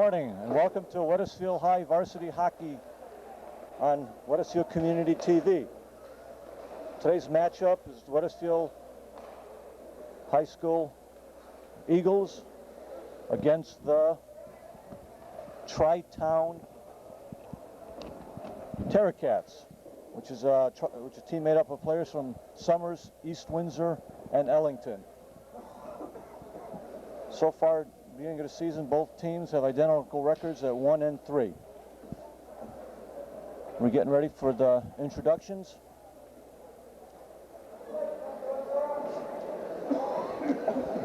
morning and welcome to Wethersfield High Varsity Hockey on Wethersfield Community TV. Today's matchup is Wethersfield High School Eagles against the TriTown Terracats, which is a team made up of players from Somers, East Windsor, and Ellington. So far, beginning of the season, both teams have identical records at 1-3. We're getting ready for the introductions.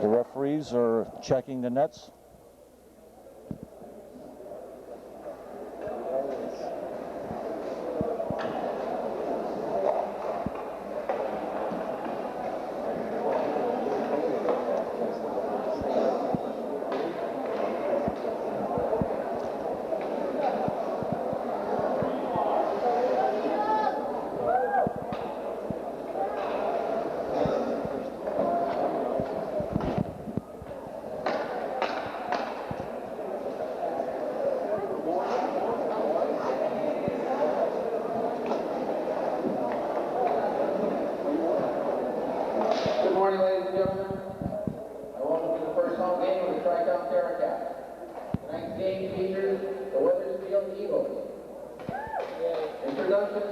The referees are checking the nets.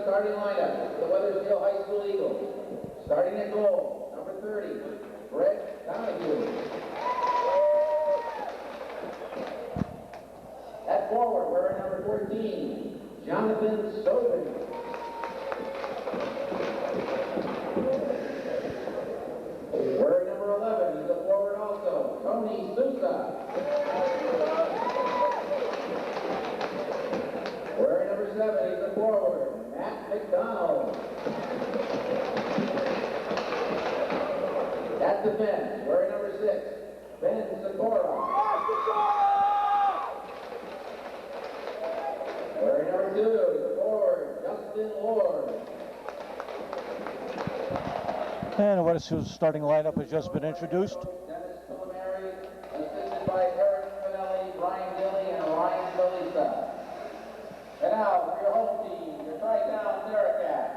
Starting lineup, the Wethersfield High School Eagles. Starting at goal, number 30, Brett Donahue. At forward, wearing number 14, Jonathan Sobin. Wearing number 11, he's a forward also, Tony Sousa. Wearing number 7, he's a forward, Matt McDonald. At defense, wearing number 6, Ben Sikora. Wearing number 2, the forward, Justin Lord. And the Wethersfield starting lineup has just been introduced. Dennis Pillamary, assisted by Eric Finelli, Brian Dilly, and Ryan Belisa. And now for your home team, your TriTown Terracats.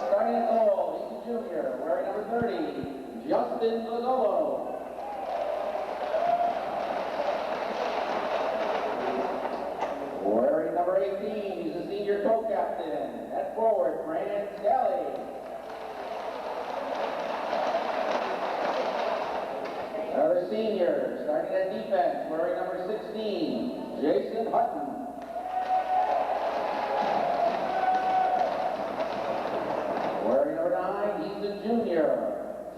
Starting at goal, he's a junior, wearing number 30, Justin Lozolo. Wearing number 18, he's a senior co-captain. At forward, Brandon Skelly. Another senior, starting at defense, wearing number 16, Jason Hutton. Wearing number 9, he's a junior,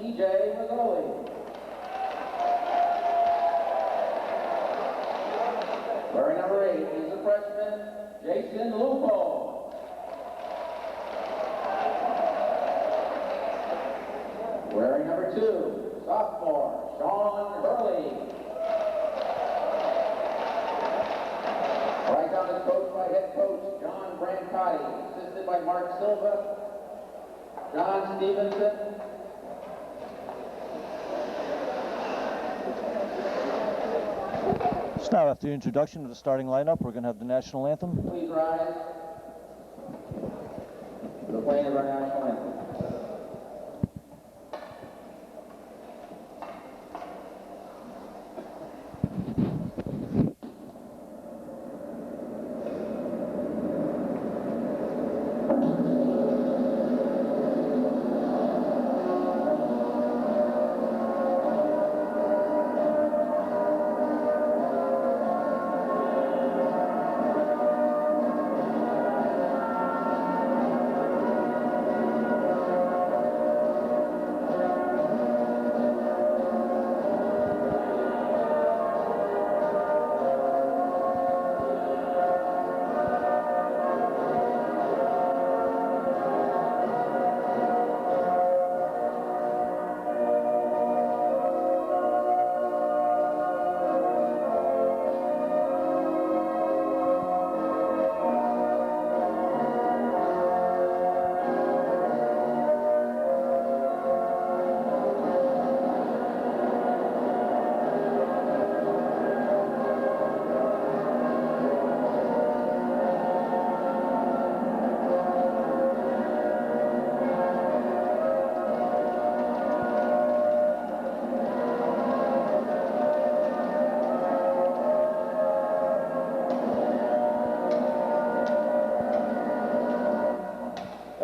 TJ Mazzoli. Wearing number 8, he's a freshman, Jason Lupo. Wearing number 2, sophomore, Sean Hurley. TriTown is coached by head coach John Brancotti, assisted by Mark Silva, John Stevenson. So now after the introduction of the starting lineup, we're going to have the national anthem. Please rise for the playing of our national anthem.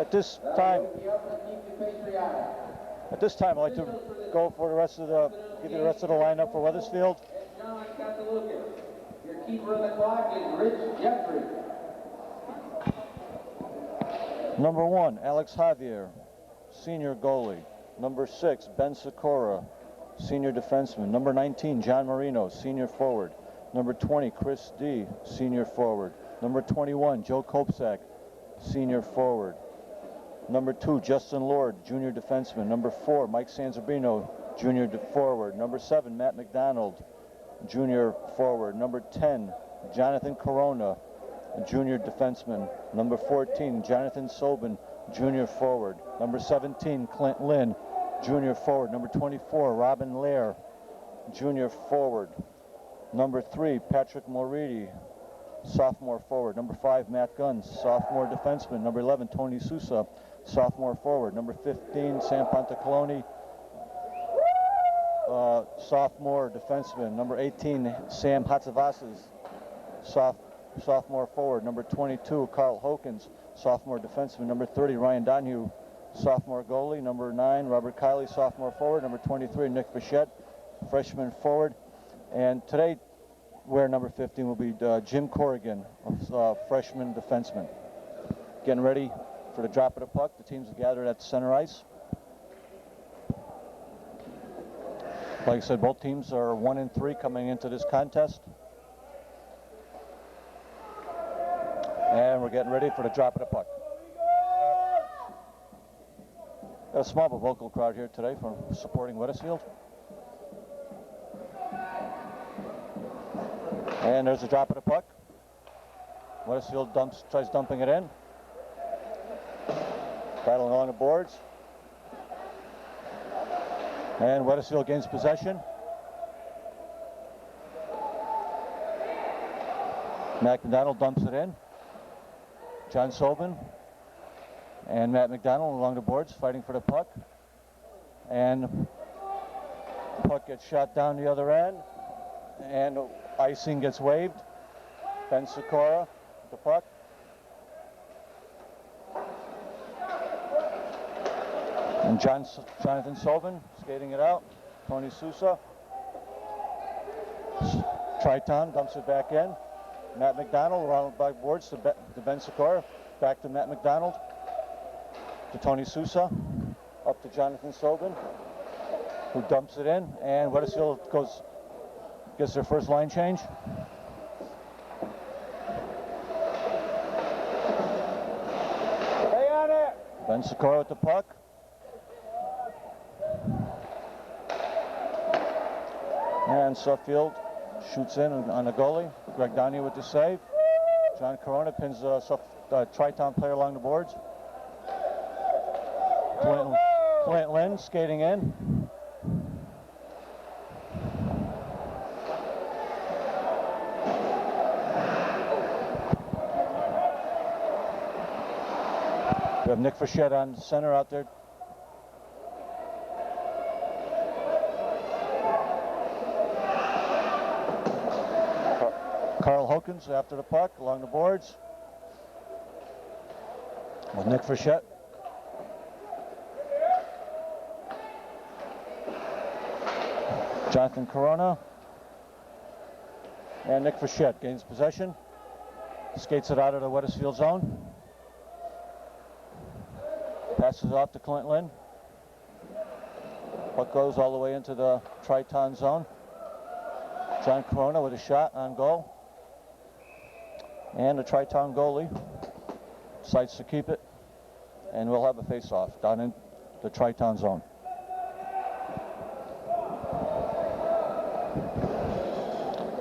At this time, Be up and keep you patriotic. I'd like to go for the rest of give you the rest of the lineup for Wethersfield. And John Catalucas. Your keeper on the clock is Rich Jeffrey. Number 1, Alex Javier, senior goalie. Number 6, Ben Sikora, senior defenseman. Number 19, John Marino, senior forward. Number 20, Chris D, senior forward. Number 21, Joe Kopsak, senior forward. Number 2, Justin Lord, junior defenseman. Number 4, Mike Sanzabino, junior forward. Number 7, Matt McDonald, junior forward. Number 10, Jonathan Corona, junior defenseman. Number 14, Jonathan Sobin, junior forward. Number 17, Clint Lynn, junior forward. Number 24, Robin Lair, junior forward. Number 3, Patrick Moridi, sophomore forward. Number 5, Matt Gunn, sophomore defenseman. Number 11, Tony Sousa, sophomore forward. Number 15, Sam Pontacaloni, sophomore defenseman. Number 18, Sam Hatzavasas, sophomore forward. Number 22, Carl Hokins, sophomore defenseman. Number 30, Ryan Donahue, sophomore goalie. Number 9, Robert Kiley, sophomore forward. Number 23, Nick Bichette, freshman forward. And today, wearing number 15 will be Jim Corrigan, freshman defenseman. Getting ready for the drop of the puck. The teams are gathered at the center ice. Like I said, both teams are 1-3 coming into this contest. And we're getting ready for the drop of the puck. Got a small but vocal crowd here today for supporting Wethersfield. And there's the drop of the puck. Wethersfield tries dumping it in. Battling along the boards. And Wethersfield gains possession. Matt McDonald dumps it in. John Sobin and Matt McDonald along the boards fighting for the puck. And puck gets shot down the other end. And icing gets waved. Ben Sikora, the puck. And Jonathan Sobin skating it out. Tony Sousa. TriTown dumps it back in. Matt McDonald around by boards to Ben Sikora. Back to Matt McDonald. To Tony Sousa. Up to Jonathan Sobin, who dumps it in. And Wethersfield gets their first line change. Stay on it. Ben Sikora with the puck. And Suffield shoots in on the goalie. Greg Donahue with the save. John Corona pins the TriTown player along the boards. Clint Lynn skating in. We have Nick Fischette on center out there. Carl Hokins after the puck along the boards. With Nick Fischette. Jonathan Corona. And Nick Fischette gains possession. Skates it out of the Wethersfield zone. Passes off to Clint Lynn. Puck goes all the way into the TriTown zone. John Corona with a shot on goal. And the TriTown goalie decides to keep it. And we'll have a face-off down in the TriTown zone.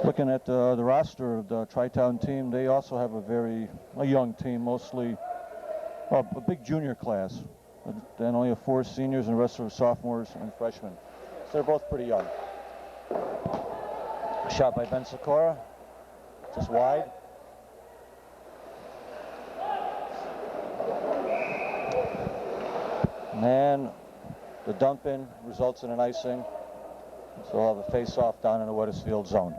Looking at the roster of the TriTown team, they also have a young team, mostly a big junior class. And only have 4 seniors and the rest are sophomores and freshmen. So they're both pretty young. Shot by Ben Sikora, just wide. And the dump in results in an icing. So we'll have a face-off down in the Wethersfield zone.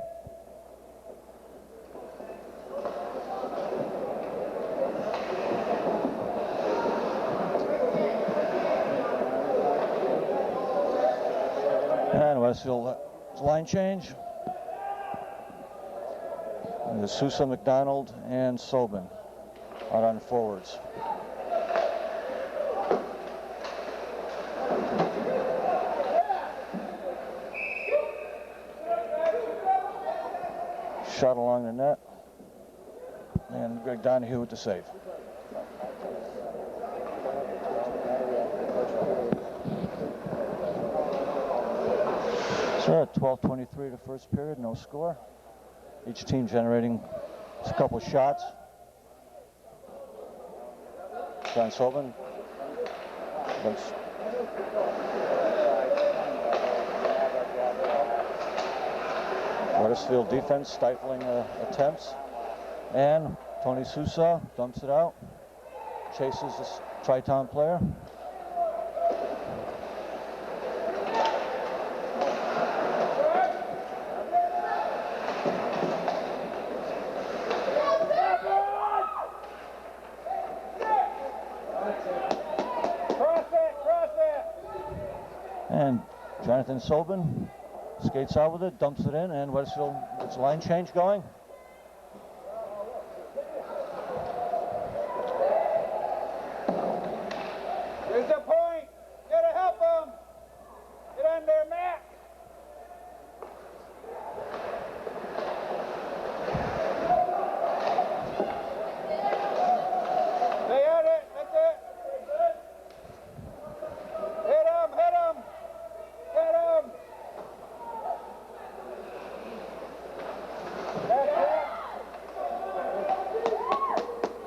Wethersfield line change. And the Sousa, McDonald, and Sobin out on forwards. Shot along the net. And Greg Donahue with the save. So at 12:23 the first period, no score. Each team generating a couple shots. John Sobin. Wethersfield defense stifling attempts. And Tony Sousa dumps it out. Chases this TriTown player. And Jonathan Sobin skates out with it, dumps it in, and Wethersfield gets a line change going. Here's the point. Gotta help them. Get on there, Matt. Stay at it. That's it. Hit him. Hit him. Hit him. That's it.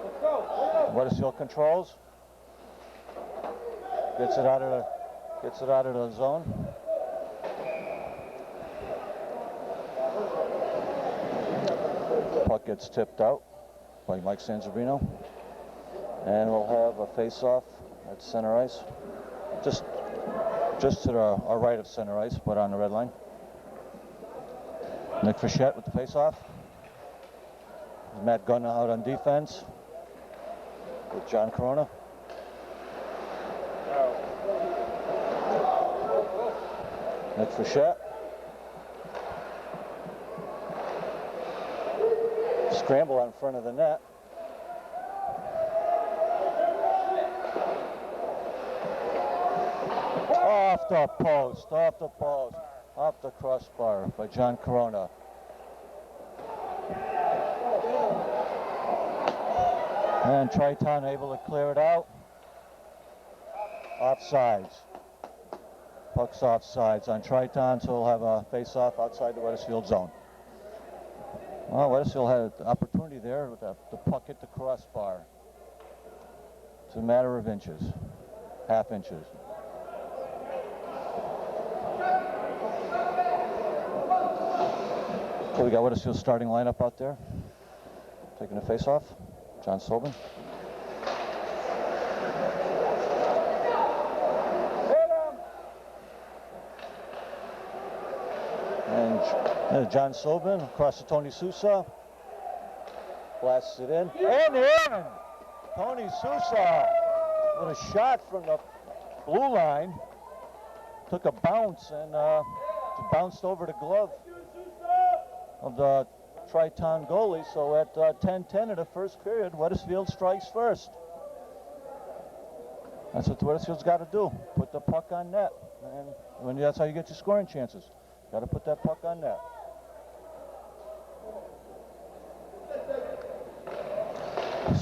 Let's go. Wethersfield controls. Gets it out of the zone. Puck gets tipped out by Mike Sanzarino. And we'll have a face-off at center ice. Just to our right of center ice, but on the red line. Nick Fischette with the face-off. Matt Gunn out on defense with John Corona. Nick Fischette. Scramble on front of the net. Off the post, off the crossbar by John Corona. And TriTown able to clear it out. Offsides. Puck's offsides on TriTown, so we'll have a face-off outside the Wethersfield zone. Well, Wethersfield had an opportunity there with the puck hit the crossbar. It's a matter of inches, half inches. So we got Wethersfield's starting lineup out there. Taking a face-off. John Sobin. And John Sobin across to Tony Sousa. Blasts it in. And in! Tony Sousa with a shot from the blue line. Took a bounce and bounced over the glove of the TriTown goalie. So at 10:10 of the first period, Wethersfield strikes first. That's what Wethersfield's got to do. Put the puck on net. And that's how you get your scoring chances. Got to put that puck on net.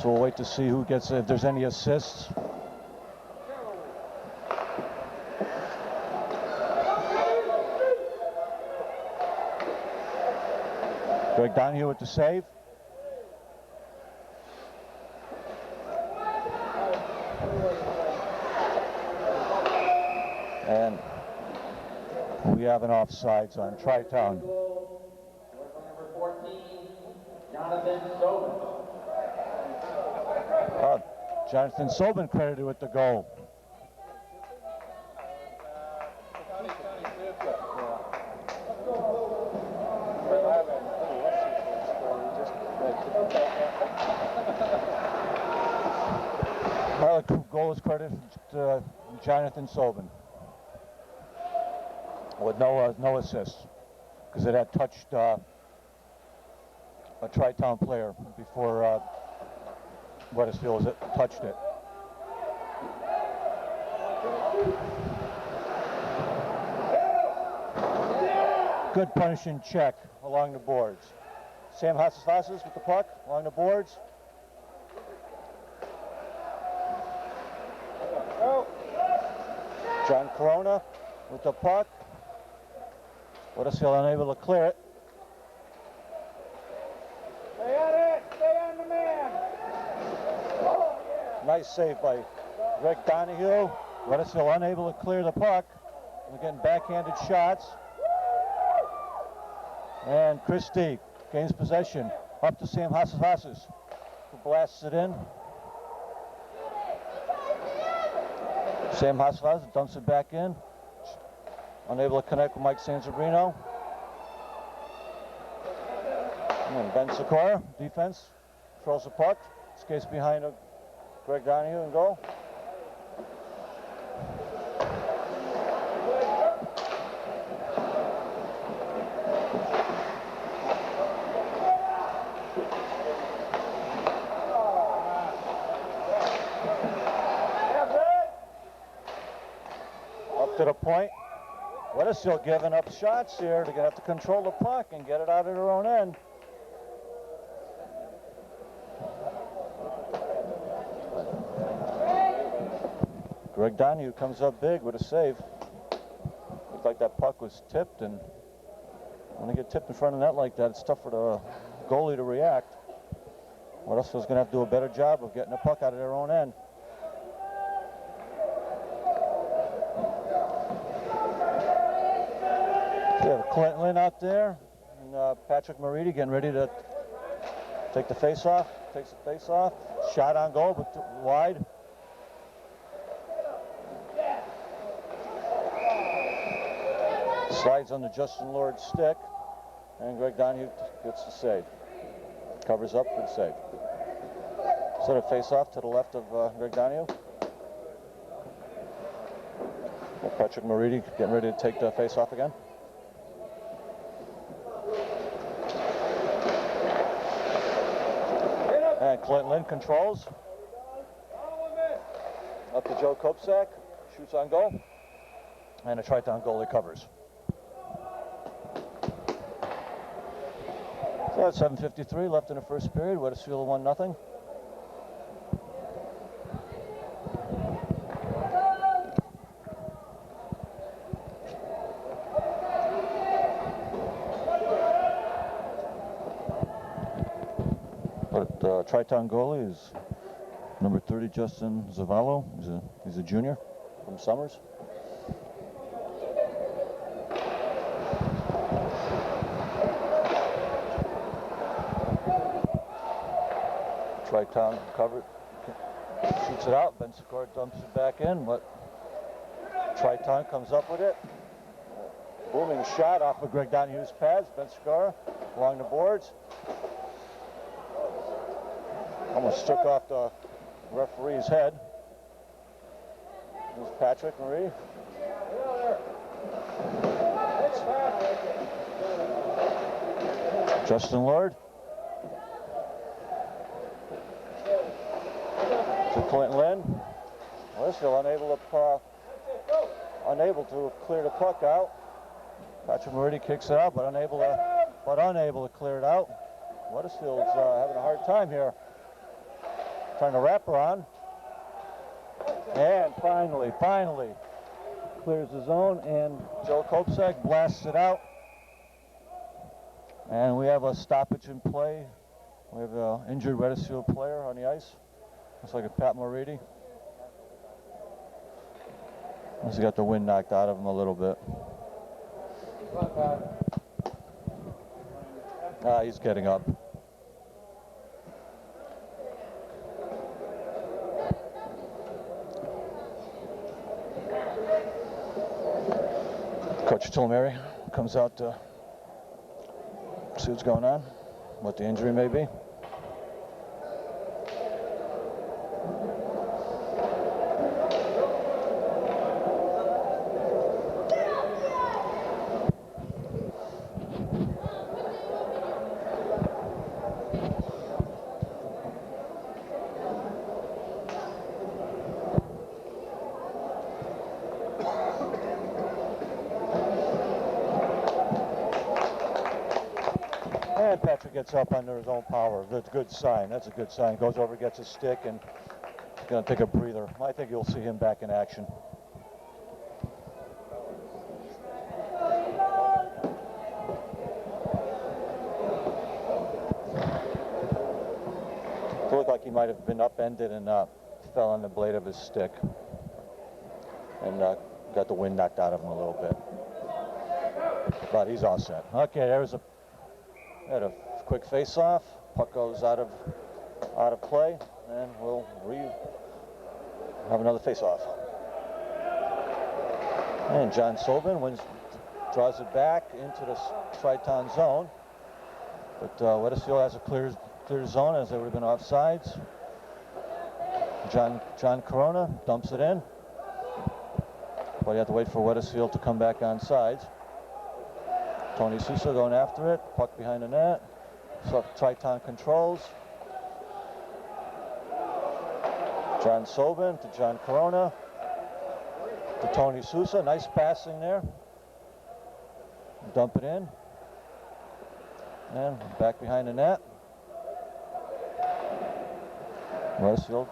So we'll wait to see who gets, if there's any assists. Greg Donahue with the save. And we have an offsides on TriTown. Number 14, Jonathan Sobin. Jonathan Sobin credited with the goal. Well, the goal is credited to Jonathan Sobin. with no assists, because it had touched a TriTown player before Wethersfield touched it. Good punishing check along the boards. Sam Hassas with the puck along the boards. John Corona with the puck. Wethersfield unable to clear it. Stay on it! Stay on the man! Oh, yeah. Nice save by Greg Donahue. Wethersfield unable to clear the puck. They're getting backhanded shots. And Christie gains possession up to Sam Hassas, who blasts it in. Sam Hassas dumps it back in. Unable to connect with Mike Sansabrino. And Ben Sikora, defense, throws the puck, skates behind Greg Donahue and goal. Up to the point. Wethersfield giving up shots here. They're going to have to control the puck and get it out of their own end. Greg Donahue comes up big with a save. Looked like that puck was tipped, and when they get tipped in front of the net like that, it's tough for the goalie to react. Wethersfield's going to have to do a better job of getting the puck out of their own end. We have Clint Lynn out there, and Patrick Moridi getting ready to take the face-off. Takes the face-off. Shot on goal, but wide. Slides on the Justin Lord's stick, and Greg Donahue gets the save. Covers up, good save. Set a face-off to the left of Greg Donahue. Patrick Moridi getting ready to take the face-off again. And Clint Lynn controls. Up to Joe Kopsak, shoots on goal. And a TriTown goalie covers. So that's 7:53 left in the first period. Wethersfield 1-0. But TriTown goalie is number 30, Justin Zavallo. He's a junior from Summers. TriTown covered, shoots it out. Ben Sikora dumps it back in, but TriTown comes up with it. Booming shot off of Greg Donahue's pads. Ben Sikora along the boards. Almost struck off the referee's head. There's Patrick Marie. Justin Lord. To Clint Lynn. Wethersfield unable to clear the puck out. Patrick Moridi kicks it out, but unable to clear it out. Wethersfield's having a hard time here. Trying to wrap her on. And finally clears the zone, and Joe Kopsak blasts it out. And we have a stoppage in play. We have an injured Wethersfield player on the ice. Looks like a Pat Moridi. He's got the wind knocked out of him a little bit. He's getting up. Coach Tilmeri comes out to see what's going on, what the injury may be. And Patrick gets up under his own power. That's a good sign. That's a good sign. Goes over, gets a stick, and he's going to take a breather. I think you'll see him back in action. It looked like he might have been upended and fell on the blade of his stick. And got the wind knocked out of him a little bit. But he's all set. Okay, there's a quick face-off. Puck goes out of play, and we'll have another face-off. And John Sobin draws it back into the TriTown zone, but Wethersfield has a clear zone as they would have been offsides. John Corona dumps it in, but you have to wait for Wethersfield to come back on sides. Tony Sousa going after it, puck behind the net. So TriTown controls. John Sobin to John Corona to Tony Sousa. Nice passing there. Dump it in. And back behind the net. Wethersfield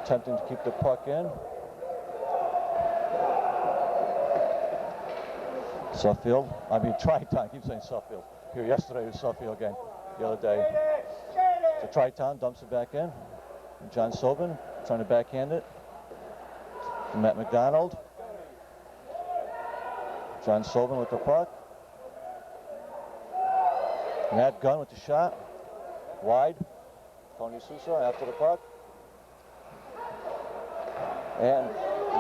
attempting to keep the puck in. TriTown, I keep saying Suffield. Here yesterday was Suffield game, the other day. So TriTown dumps it back in. John Sobin trying to backhand it to Matt McDonald. John Sobin with the puck. Matt Gunn with the shot. Wide. Tony Sousa after the puck. And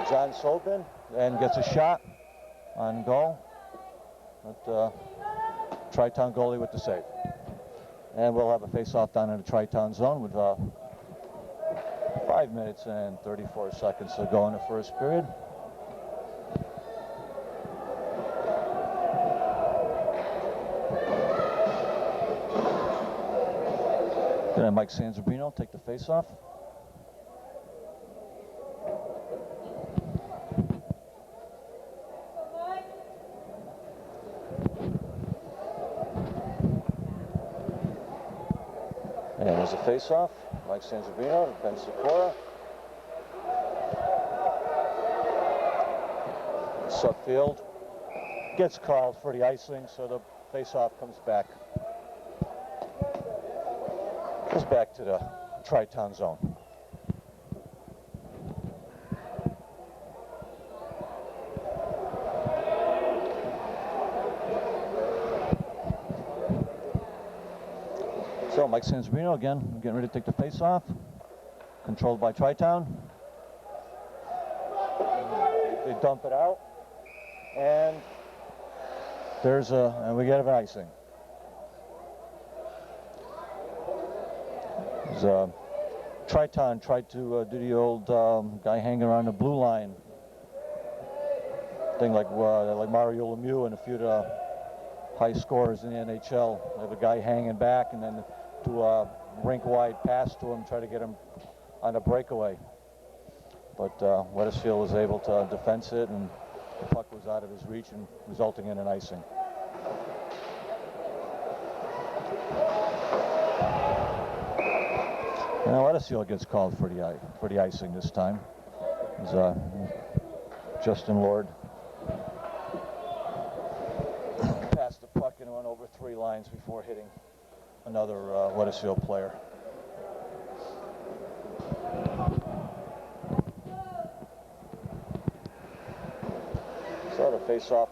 John Sobin and gets a shot on goal. But TriTown goalie with the save. And we'll have a face-off down in the TriTown zone with 5 minutes and 34 seconds to go in the first period. Then Mike Sanzabino take the face-off. And there's a face-off. Mike Sanzabino, Ben Sikora. Suffield gets called for the icing, so the face-off comes back. Goes back to the TriTown zone. So Mike Sanzabino again, getting ready to take the face-off. Controlled by TriTown. They dump it out, and we get an icing. TriTown tried to do the old guy hanging around the blue line thing, like Mario Lemieux and a few of the high scorers in the NHL. They have a guy hanging back and then do a rink-wide pass to him, try to get him on a breakaway. But Wethersfield was able to defense it, and the puck was out of his reach, and resulting in an icing. Now Wethersfield gets called for the icing this time. As Justin Lord passed the puck and went over 3 lines before hitting another Wethersfield player. So the face-off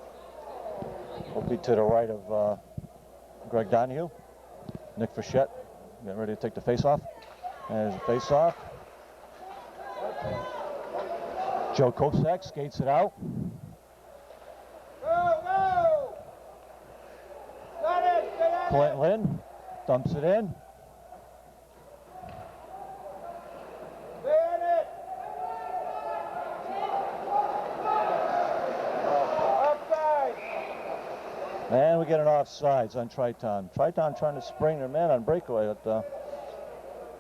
will be to the right of Greg Donahue. Nick Frechette getting ready to take the face-off. There's a face-off. Joe Kopsak skates it out. Go! Got it! Clint Lynn dumps it in. And we get an offsides on TriTown. TriTown trying to spring their man on breakaway, but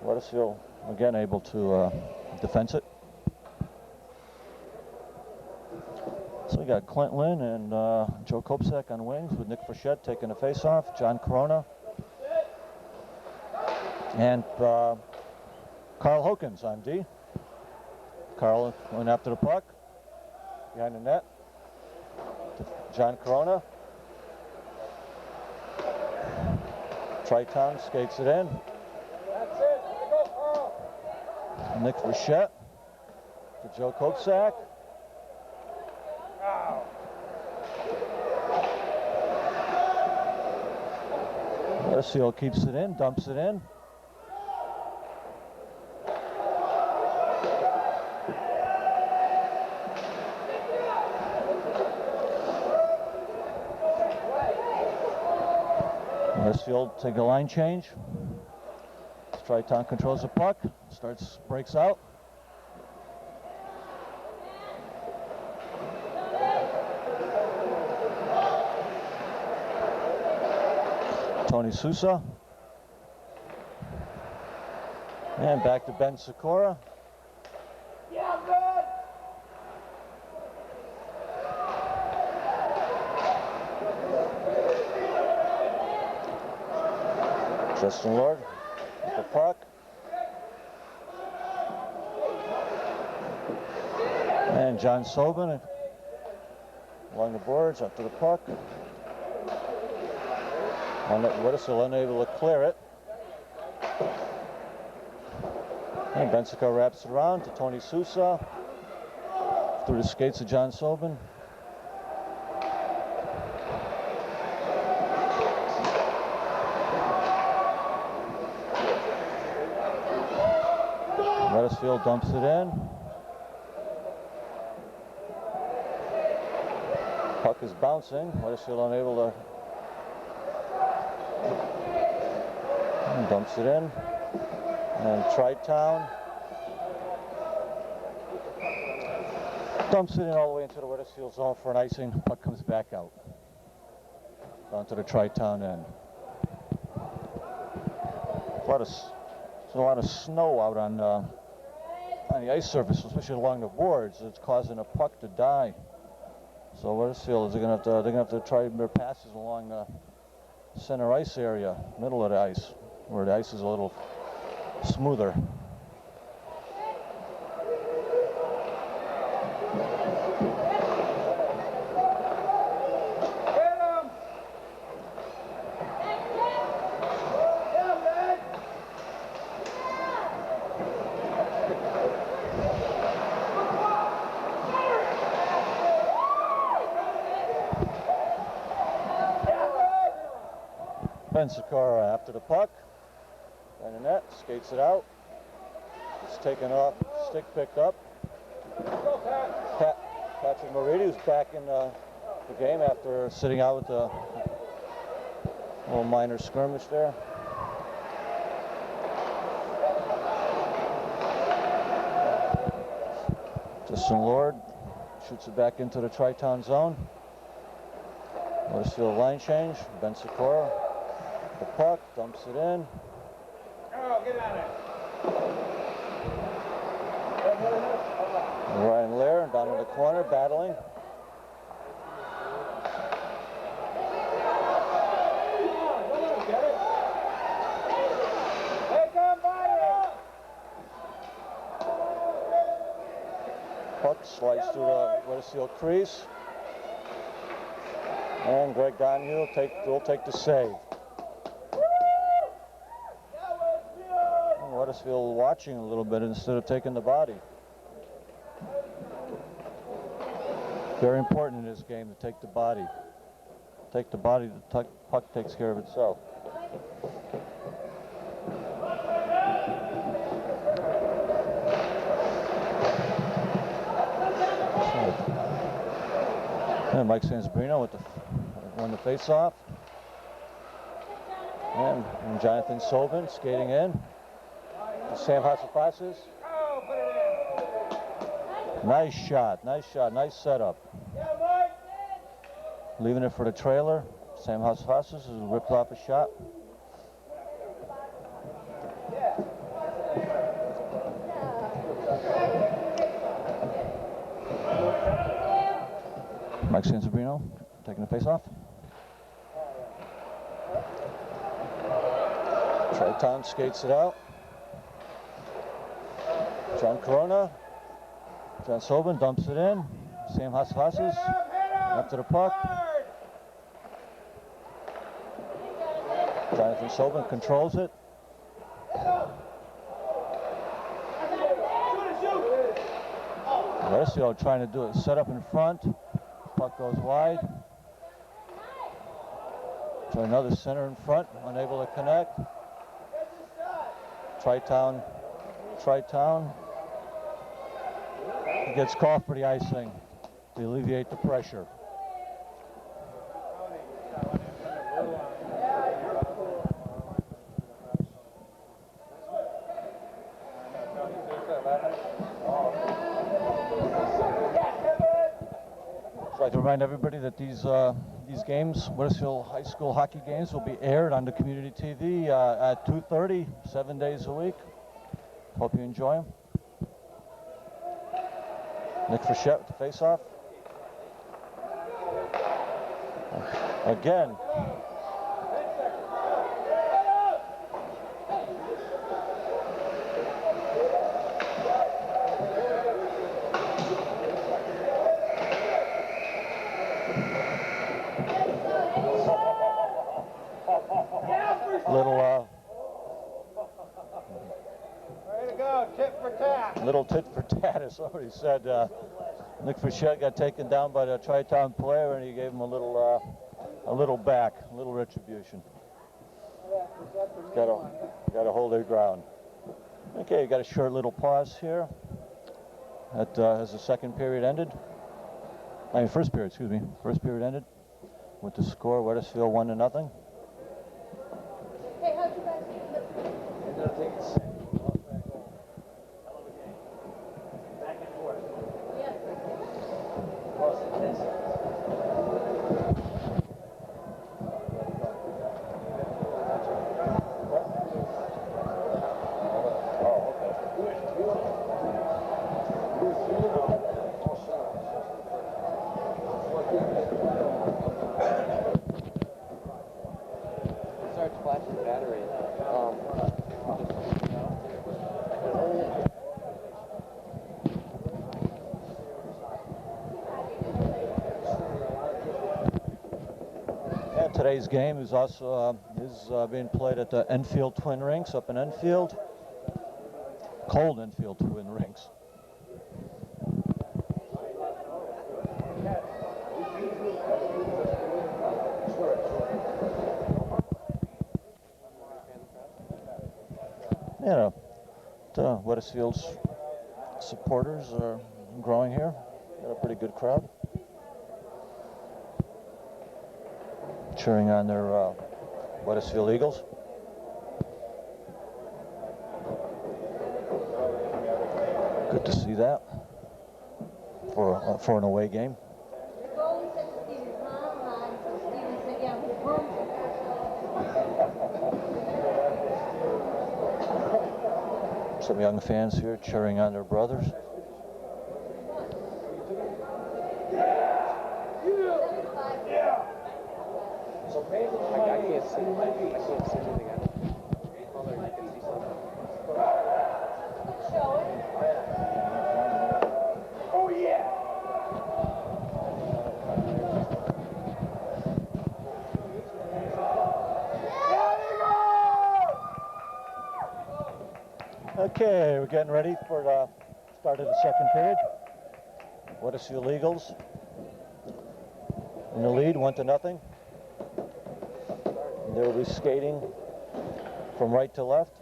Wethersfield again able to defense it. So we got Clint Lynn and Joe Kopsak on wings with Nick Frechette taking the face-off. John Corona And Carl Hokins on D. Carl went after the puck. Behind the net. John Corona. TriTown skates it in. That's it. Go, Carl. Nick Frechette to Joe Kopsak. Wow. Wethersfield keeps it in, dumps it in. Wethersfield take a line change. TriTown controls the puck, breaks out. Tony Sousa. And back to Ben Sikora. Yeah, good. Justin Lord with the puck. And John Sobin along the boards after the puck. Wethersfield unable to clear it. And Bensico wraps it around to Tony Sousa. Through the skates of John Sobin. Wethersfield dumps it in. Puck is bouncing. Wethersfield unable to. And dumps it in. And TriTown dumps it in all the way into the Wethersfield zone for an icing. Puck comes back out. Down to the TriTown end. There's a lot of snow out on the ice surface, especially along the boards. It's causing a puck to die. So Wethersfield is they're gonna have to try their passes along the center ice area, middle of the ice, where the ice is a little smoother. Ben Sikora after the puck. And the net, skates it out. It's taken off, stick picked up. Patrick Moridi, who's back in the game after sitting out with a little minor skirmish there. Justin Lord shoots it back into the TriTown zone. Wethersfield line change. Ben Sikora. The puck, dumps it in. Oh, get on it. Ryan Lair down in the corner, battling. Hey, come by it. Puck slides through the Wethersfield crease. And Greg Donahue will take the save. Wethersfield watching a little bit instead of taking the body. Very important in this game to take the body. Take the body, the puck takes care of itself. And Mike Sansabrino won the face-off. And Jonathan Sobin skating in. Sam Hasapasis. Oh, put it in. Nice shot, nice setup. Yeah, Mike. Leaving it for the trailer. Sam Hasapasis has ripped off a shot. Mike Sansabrino taking the face off. TriTown skates it out. John Corona. John Sobin dumps it in. Sam Hasses after the puck. Jonathan Sobin controls it. Wethersfield trying to do a setup in front. Puck goes wide. Try another center in front, unable to connect. TriTown. He gets called for the icing to alleviate the pressure. I'd like to remind everybody that these games, Wethersfield High School hockey games, will be aired on the community TV at 2:30, 7 days a week. Hope you enjoy them. Nick Frechette with the face-off. Again. Little tit for tat, as somebody said. Nick Frechette got taken down by the TriTown player, and he gave him a little back, a little retribution. Got to hold their ground. Okay, got a short little pause here. As the second period ended. First period, excuse me. First period ended with the score: Wethersfield 1-0. Hey, how'd you guys do? Today's game is also being played at the Enfield Twin Rinks up in Enfield. Cold Enfield Twin Rinks. Wethersfield's supporters are growing here. Got a pretty good crowd. Cheering on their Wethersfield Eagles. Good to see that for an away game. Some young fans here cheering on their brothers. I can't see anything. Color, you can see something. Oh yeah! Okay, we're getting ready for the start of the second period. Wethersfield Eagles in the lead, 1-0. They'll be skating from right to left.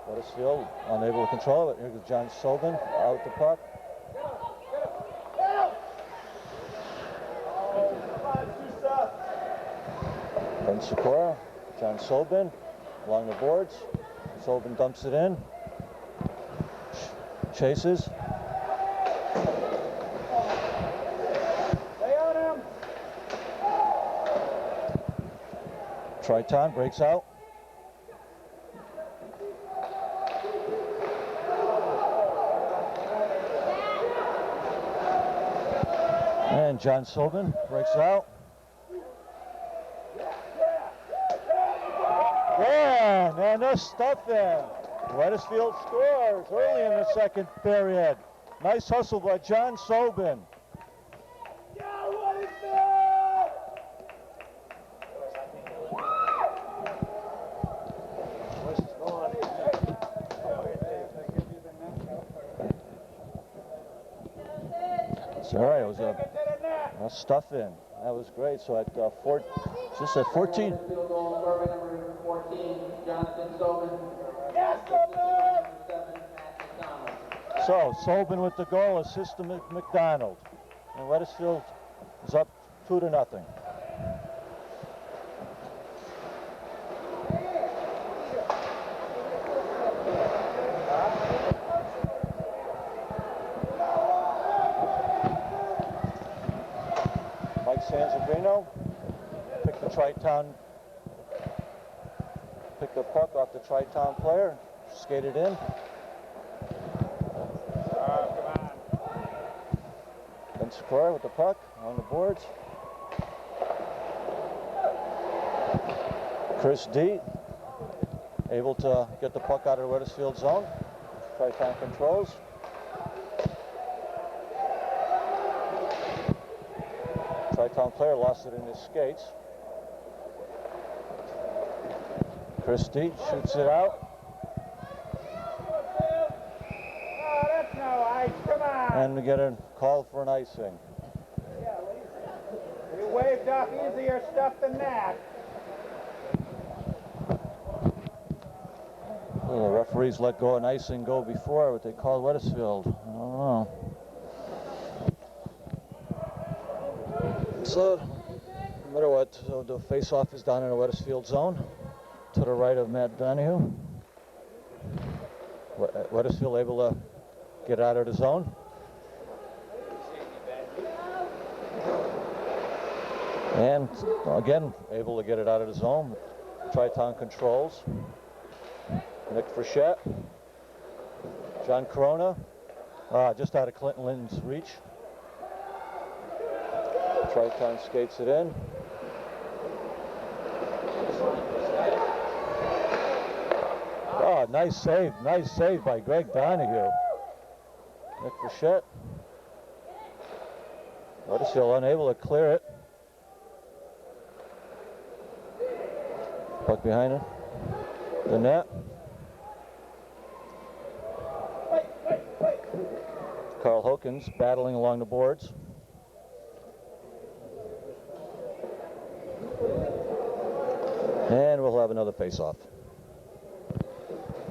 Wethersfield unable to control it. Here's John Sobin out with the puck. Ben Sikora, John Sobin along the boards. Sobin dumps it in. Chases. Stay on him. TriTown breaks out. And John Sobin breaks out. Yeah, and there's stuff in. Wethersfield scores early in the second period. Nice hustle by John Sobin. It's all right. It was a stuff in. That was great. So at just at 14. Field goal scorer number 14, Jonathan Sobin. Yes, Sobin! So Sobin with the goal, assist to McDonald. And Wethersfield is up 2-0. Mike Sanzagrino picked the puck off the TriTown player, skated in. Ben Sikora with the puck on the boards. Chris D able to get the puck out of the Wethersfield zone. TriTown controls. TriTown player lost it in his skates. Chris D shoots it out. Oh, that's no ice. Come on. And we get a call for an icing. You waved off easier stuff than that. Well, the referees let go an icing go before, but they called Wethersfield. I don't know. So, no matter what, so the face-off is down in the Wethersfield zone, to the right of Matt Donahue. Wethersfield able to get out of the zone. And again, able to get it out of the zone. TriTown controls. Nick Frechette. John Corona, just out of Clinton Lynn's reach. TriTown skates it in. Oh, nice save by Greg Donahue. Nick Frechette. Wethersfield unable to clear it. Puck behind him. The net. Carl Hokins battling along the boards. And we'll have another face-off.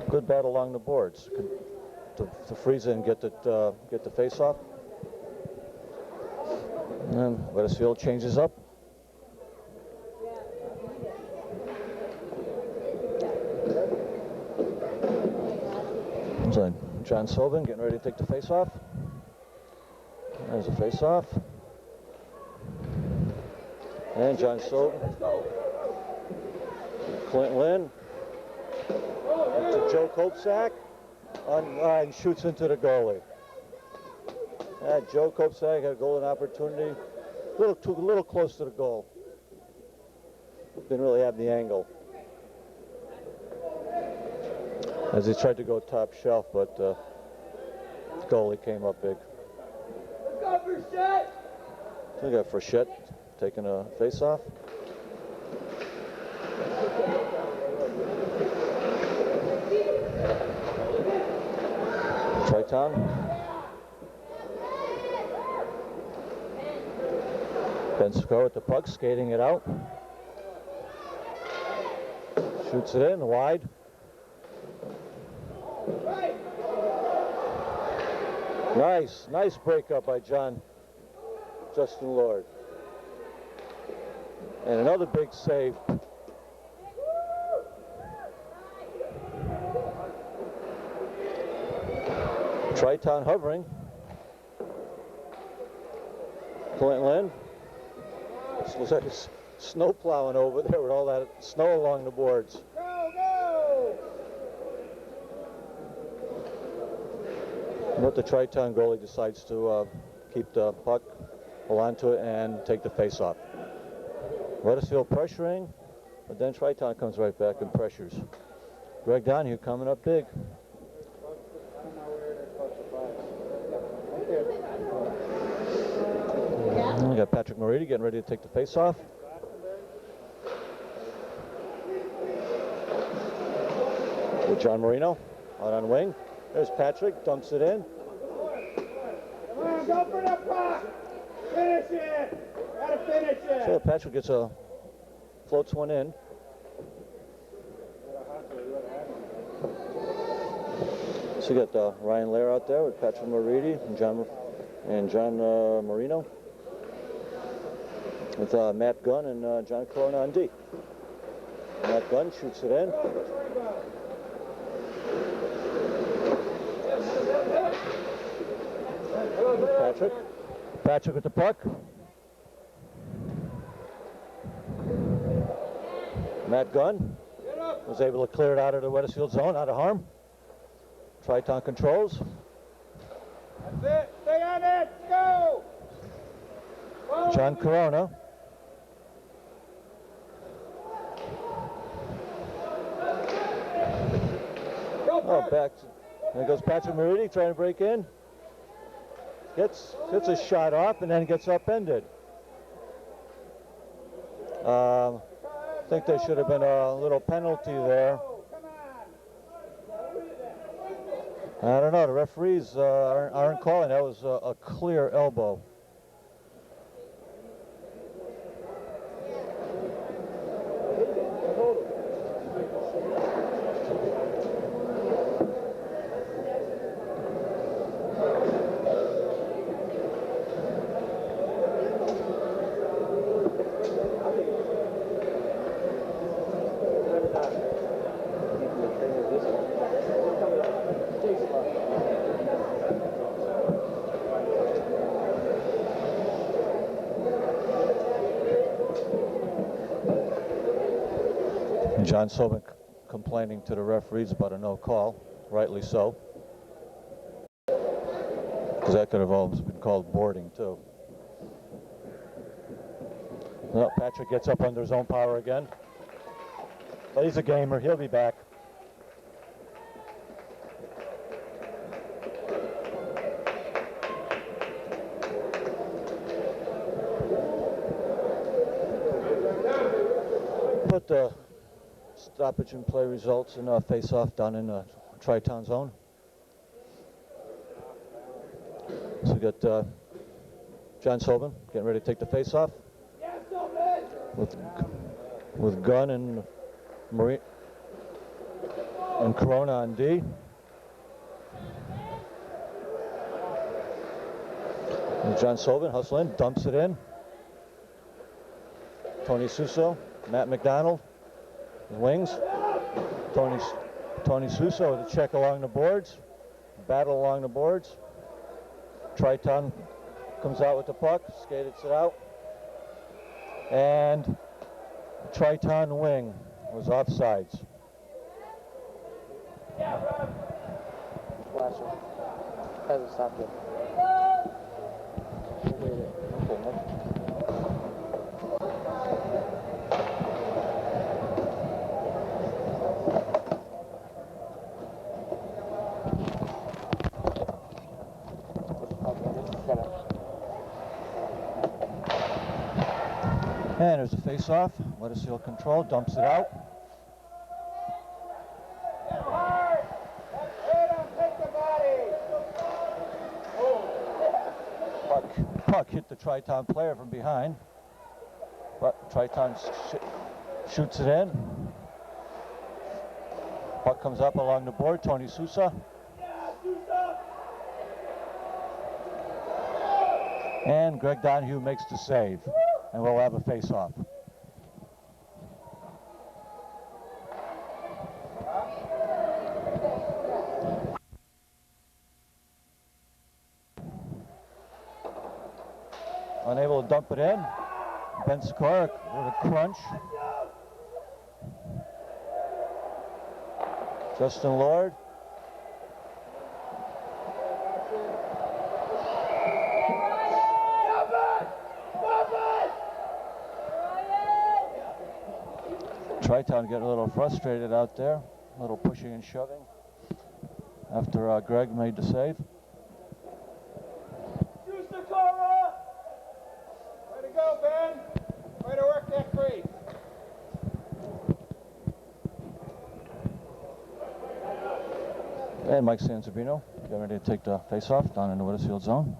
Good battle along the boards to freeze it and get the face-off. And Wethersfield changes up. So John Sobin getting ready to take the face-off. There's a face-off. And John Sobin. Clint Lynn. To Joe Kopsak. And shoots into the goalie. Joe Kopsak had a golden opportunity. A little close to the goal. Didn't really have the angle. As he tried to go top shelf, but the goalie came up big. Let's go, Frechette! So we got Frechette taking a face-off. TriTown. Ben Sikora with the puck, skating it out. Shoots it in, wide. Nice breakup by Justin Lord. And another big save. TriTown hovering. Clint Lynn. Looks like snow plowing over there with all that snow along the boards. Go, go! But the TriTown goalie decides to keep the puck, hold on to it, and take the face-off. Wethersfield pressuring, but then TriTown comes right back and pressures. Greg Donahue coming up big. We got Patrick Moridi getting ready to take the face-off. With John Marino out on wing. There's Patrick, dumps it in. Come on, go for the puck! Finish it! Gotta finish it! So Patrick gets floats one in. So you got Ryan Lair out there with Patrick Moridi and John Marino. With Matt Gunn and John Corona on D. Matt Gunn shoots it in. Patrick with the puck. Matt Gunn was able to clear it out of the Wethersfield zone, out of harm. TriTown controls. That's it! Stay on it! Go! John Corona. Oh, back. There goes Patrick Moridi trying to break in. Gets a shot off and then gets upended. I think there should have been a little penalty there. I don't know. The referees aren't calling. That was a clear elbow. John Sobin complaining to the referees about a no call, rightly so. Because that could have almost been called boarding too. Well, Patrick gets up under his own power again. But he's a gamer, he'll be back. Put the stoppage and play results in face-off down in TriTown zone. So we got John Sobin getting ready to take the face-off with Gunn and Corona on D. And John Sobin hustling, dumps it in. Tony Suso, Matt McDonald. Wings. Tony Suso with a check along the boards. Battle along the boards. TriTown comes out with the puck, skated it out. And the TriTown wing was offsides. Flasher. Hasn't stopped yet. And there's a face-off. Wethersfield control, dumps it out. Puck hit the TriTown player from behind. But TriTown shoots it in. Puck comes up along the board. Tony Sousa. And Greg Donahue makes the save. And we'll have a face-off. Unable to dump it in. Ben Sikora with a crunch. Justin Lord. TriTown getting a little frustrated out there. A little pushing and shoving after Greg made the save. Way to go, Ben. Way to work that crease. And Mike Sansabino getting ready to take the face-off down in the Wethersfield zone.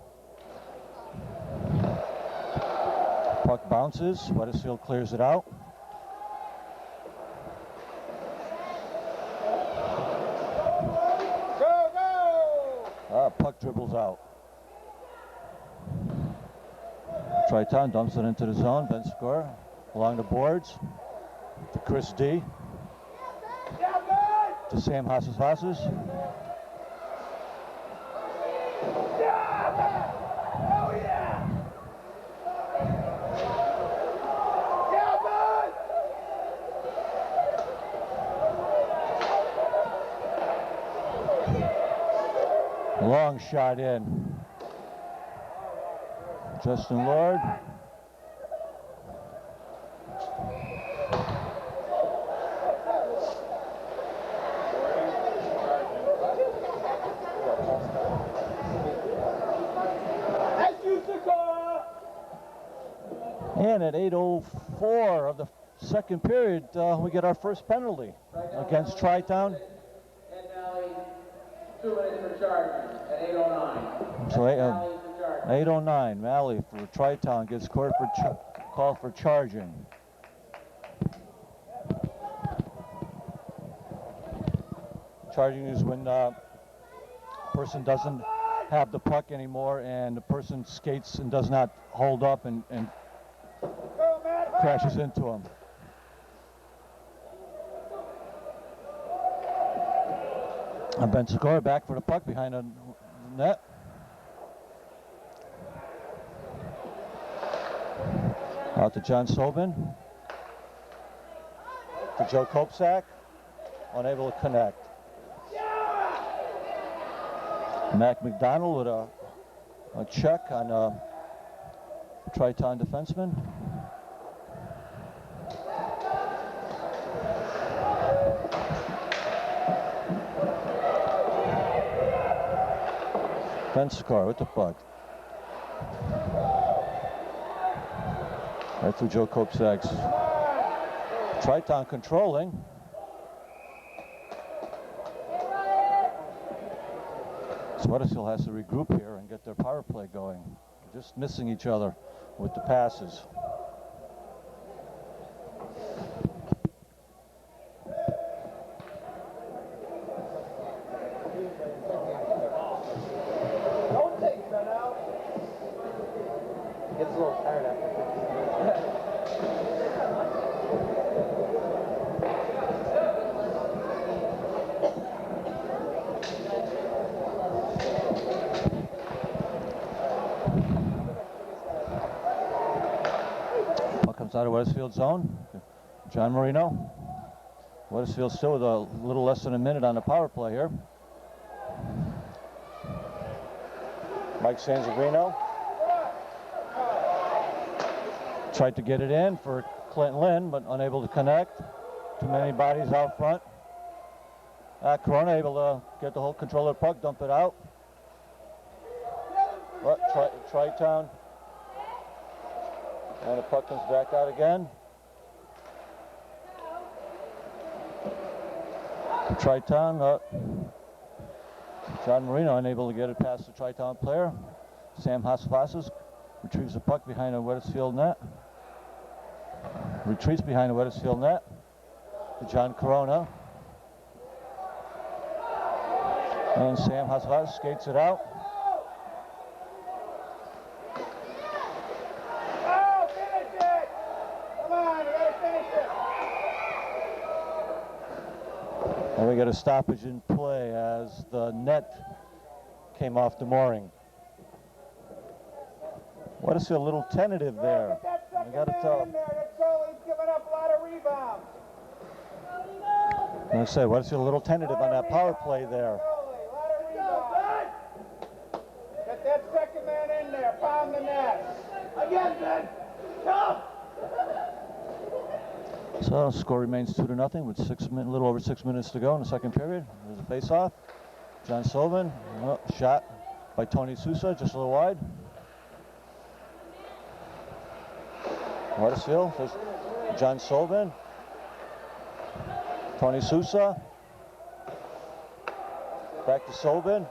Puck bounces. Wethersfield clears it out. Go, go! Puck dribbles out. TriTown dumps it into the zone. Ben Sikora along the boards to Chris D. To Sam Hassas. Long shot in. Justin Lord. And at 8:04 of the second period, we get our first penalty against TriTown. And Valley, 2 minutes for charging at 8:09. So Valley for charging. 8:09, Malley for TriTown gets called for charging. Charging is when the person doesn't have the puck anymore and the person skates and does not hold up and crashes into him. And Ben Sikora back for the puck behind the net. Out to John Sobin. To Joe Kopsak. Unable to connect. Mac McDonald with a check on a TriTown defenseman. Ben Sikora with the puck. Right through Joe Kopsak's. TriTown controlling. So Wethersfield has to regroup here and get their power play going. Just missing each other with the passes. Gets a little tired after Puck comes out of Wethersfield zone. John Marino. Wethersfield still with a little less than a minute on the power play here. Mike Sanzagrino. Tried to get it in for Clinton Lynn, but unable to connect. Too many bodies out front. Corona able to get the whole control of the puck, dump it out. But TriTown. And the puck comes back out again. TriTown. John Marino unable to get it past the TriTown player. Sam Hasfasas retrieves the puck behind the Wethersfield net. Retreats behind the Wethersfield net to John Corona. And Sam Hasfasas skates it out. Oh, finish it! Come on, you gotta finish it! And we got a stoppage in play as the net came off the mooring. Wethersfield a little tentative there. We got it Man tough. in there, that goalie's giving up a lot of rebounds. Like I say, Wethersfield a little tentative on that power play there. Get that second man in there, pound the net. Again, Ben. Come. So score remains 2-0 with a little over 6 minutes to go in the second period. There's a face-off. John Sullivan, shot by Tony Sousa, just a little wide. Wethersfield, there's John Sullivan. Tony Sousa. Back to Sullivan.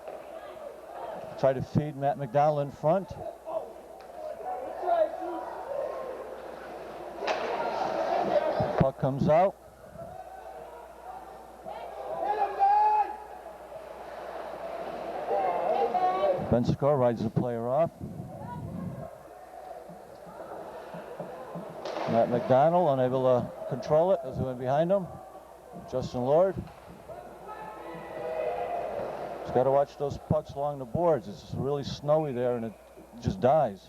Try to feed Matt McDonald in front. Puck comes out. Ben Sikora rides the player off. Matt McDonald unable to control it as he went behind him. Justin Lord. He's got to watch those pucks along the boards. It's really snowy there and it just dies.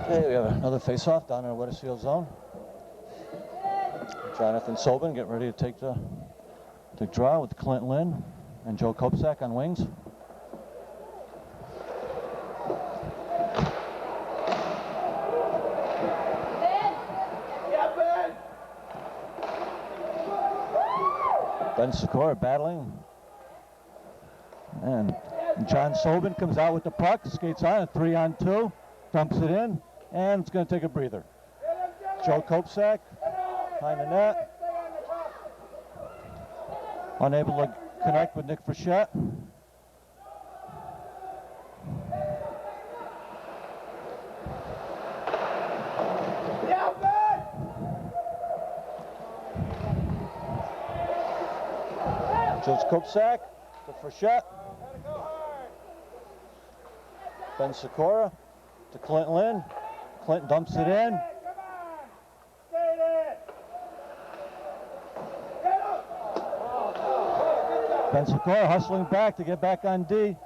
Okay, we have another face-off down in the Wethersfield zone. Jonathan Sobin getting ready to take the draw with Clint Lynn and Joe Kopsak on wings. Ben Sikora battling. And John Sobin comes out with the puck, skates on a 3-on-2, dumps it in, and it's going to take a breather. Joe Kopsak behind the net. Unable to connect with Nick Frechette. Joe Kopsak to Frechette. Ben Sikora to Clint Lynn. Clint dumps it in. Ben Sikora hustling back to get back on D.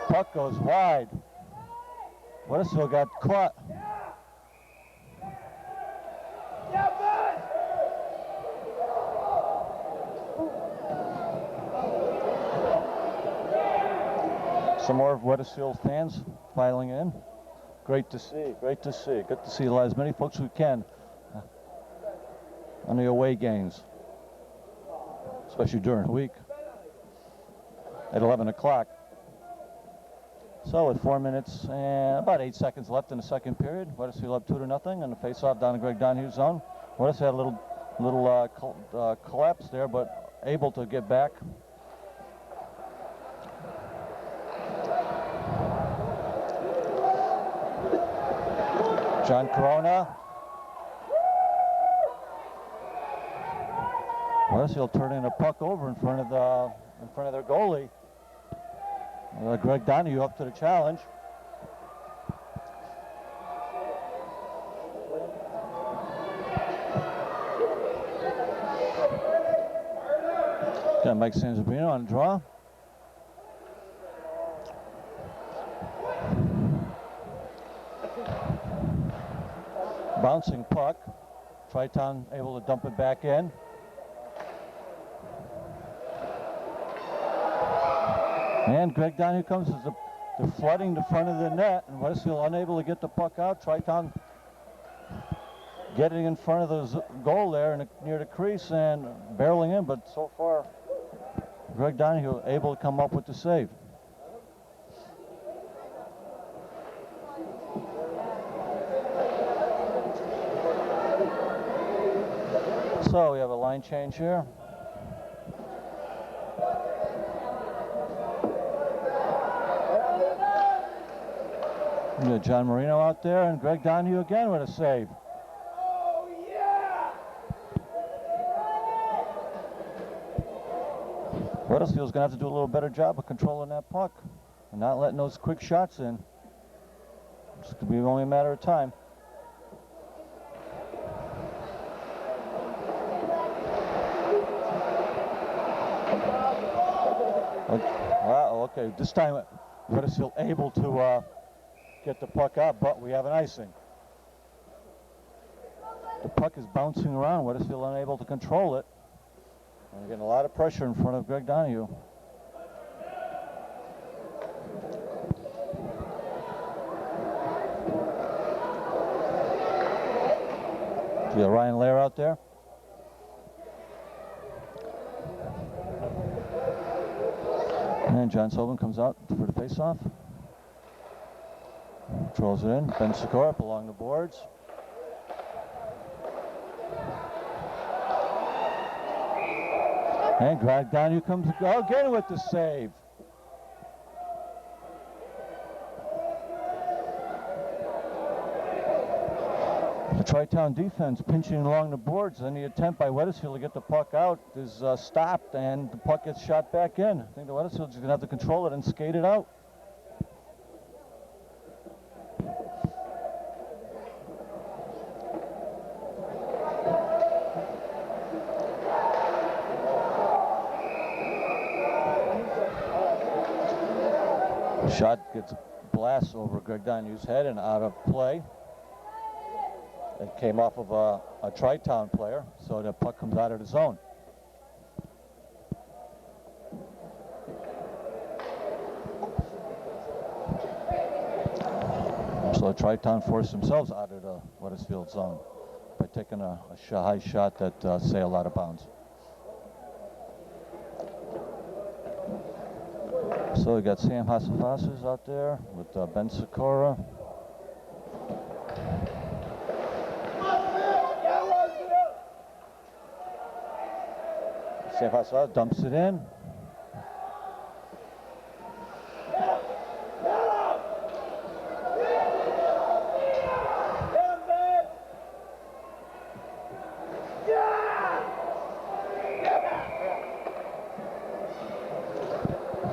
Puck goes wide. Wethersfield got caught. Some more of Wethersfield fans filing in. Great to see, great to see. Good to see as many folks we can on the away games, especially during the week at 11 o'clock. So with 4 minutes and about 8 seconds left in the second period, Wethersfield up 2-0 and the face-off down in Greg Donahue's zone. Wethersfield had a little collapse there, but able to get back. John Corona. Wethersfield turning the puck over in front of their goalie. Greg Donahue up to the challenge. Got Mike Sanzabino on the draw. Bouncing puck. TriTown able to dump it back in. And Greg Donahue comes as they're flooding the front of the net, and Wethersfield unable to get the puck out. TriTown getting in front of the goal there and near the crease and barreling in, but so far Greg Donahue able to come up with the save. So we have a line change here. We got John Marino out there and Greg Donahue again with a save. Oh, yeah! Wethersfield's going to have to do a little better job of controlling that puck and not letting those quick shots in. It's going to be only a matter of time. Wow, okay, this time Wethersfield able to get the puck out, but we have an icing. The puck is bouncing around, Wethersfield unable to control it. And we're getting a lot of pressure in front of Greg Donahue. See Ryan Lair out there? And John Sobin comes out for the face-off. Controls it in. Ben Sikora up along the boards. And Greg Donahue comes again with the save. The TriTown defense pinching along the boards. Any attempt by Wethersfield to get the puck out is stopped, and the puck gets shot back in. I think the Wethersfield's going to have to control it and skate it out. The shot gets a blast over Greg Donahue's head and out of play. It came off of a TriTown player, so the puck comes out of the zone. So TriTown forced themselves out of the Wethersfield zone by taking a high shot that sailed out of bounds. So we got Sam Hassafasas out there with Ben Sikora. Sam Hassafasas dumps it in.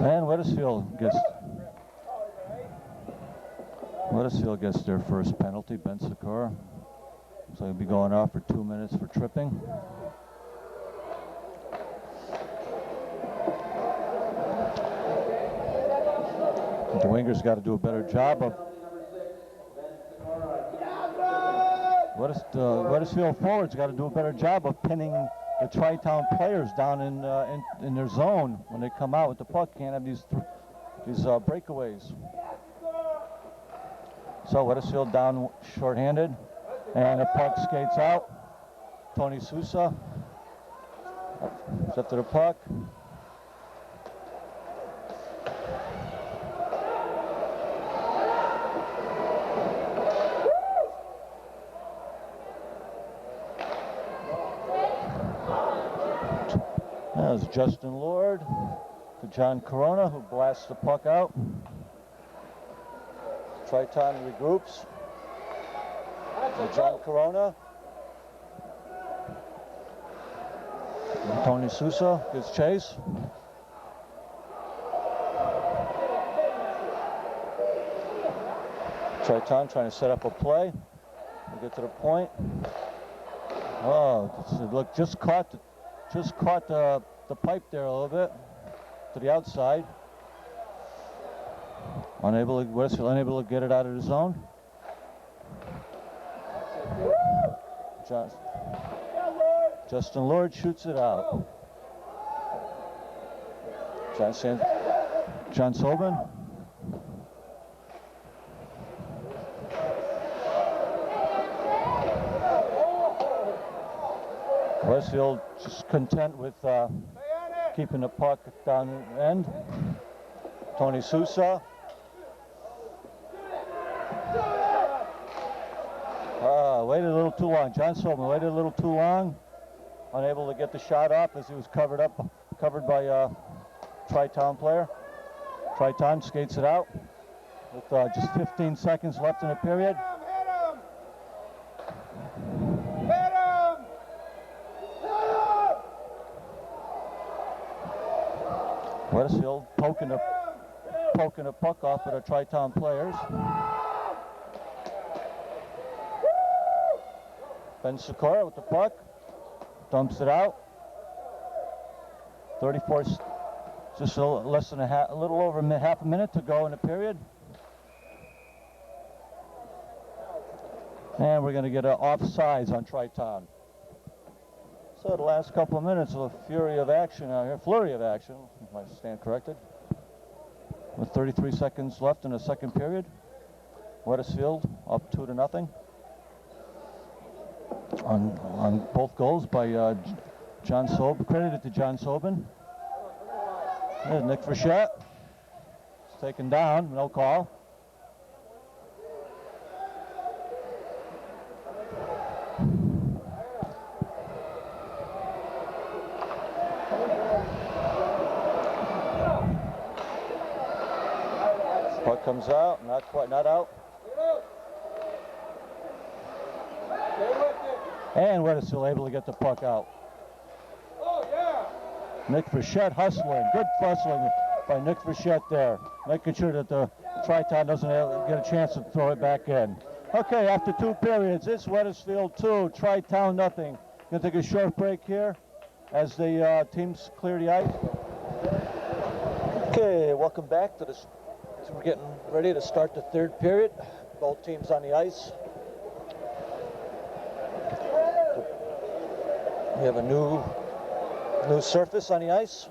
And Wethersfield gets their first penalty. Ben Sikora. So he'll be going off for 2 minutes for tripping. The wingers got to do a better job of. Wethersfield forwards got to do a better job of pinning the TriTown players down in their zone when they come out with the puck. Can't have these breakaways. So Wethersfield down shorthanded, and the puck skates out. Tony Sousa is up to the puck. That was Justin Lord to John Corona, who blasts the puck out. TriTown regroups. To John Corona. And Tony Sousa gets chase. TriTown trying to set up a play. We get to the point. Oh, look, just caught the pipe there a little bit to the outside. Wethersfield unable to get it out of the zone. Justin Lord shoots it out. John Sobin. Wethersfield just content with keeping the puck down the end. Tony Sousa. Waited a little too long. John Sobin waited a little too long. Unable to get the shot off as he was covered by a TriTown player. TriTown skates it out with just 15 seconds left in the period. Wethersfield poking the puck off of the TriTown players. Ben Sikora with the puck, dumps it out. 34, just a little over half a minute to go in the period. And we're going to get an offsides on TriTown. So the last couple of minutes of a flurry of action, if I stand corrected. With 33 seconds left in the second period. Wethersfield up 2-0. On both goals by John Sobin, credited to John Sobin. There's Nick Frechette. It's taken down, no call. Puck comes out, not out. And Wethersfield able to get the puck out. Nick Frechette hustling, good hustling by Nick Frechette there, making sure that the TriTown doesn't get a chance to throw it back in. Okay, after 2 periods, it's Wethersfield 2, TriTown nothing. Gonna take a short break here as the teams clear the ice. Okay, welcome back to this. So we're getting ready to start the third period. Both teams on the ice. We have a new surface on the ice.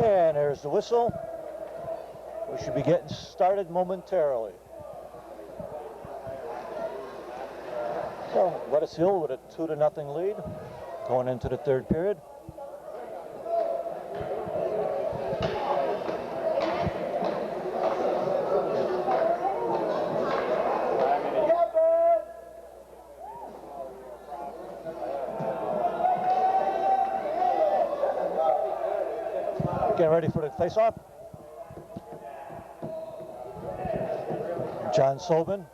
And there's the whistle. We should be getting started momentarily. So, Wethersfield with a 2-0 lead going into the third period. Getting ready for the face-off. John Sobin.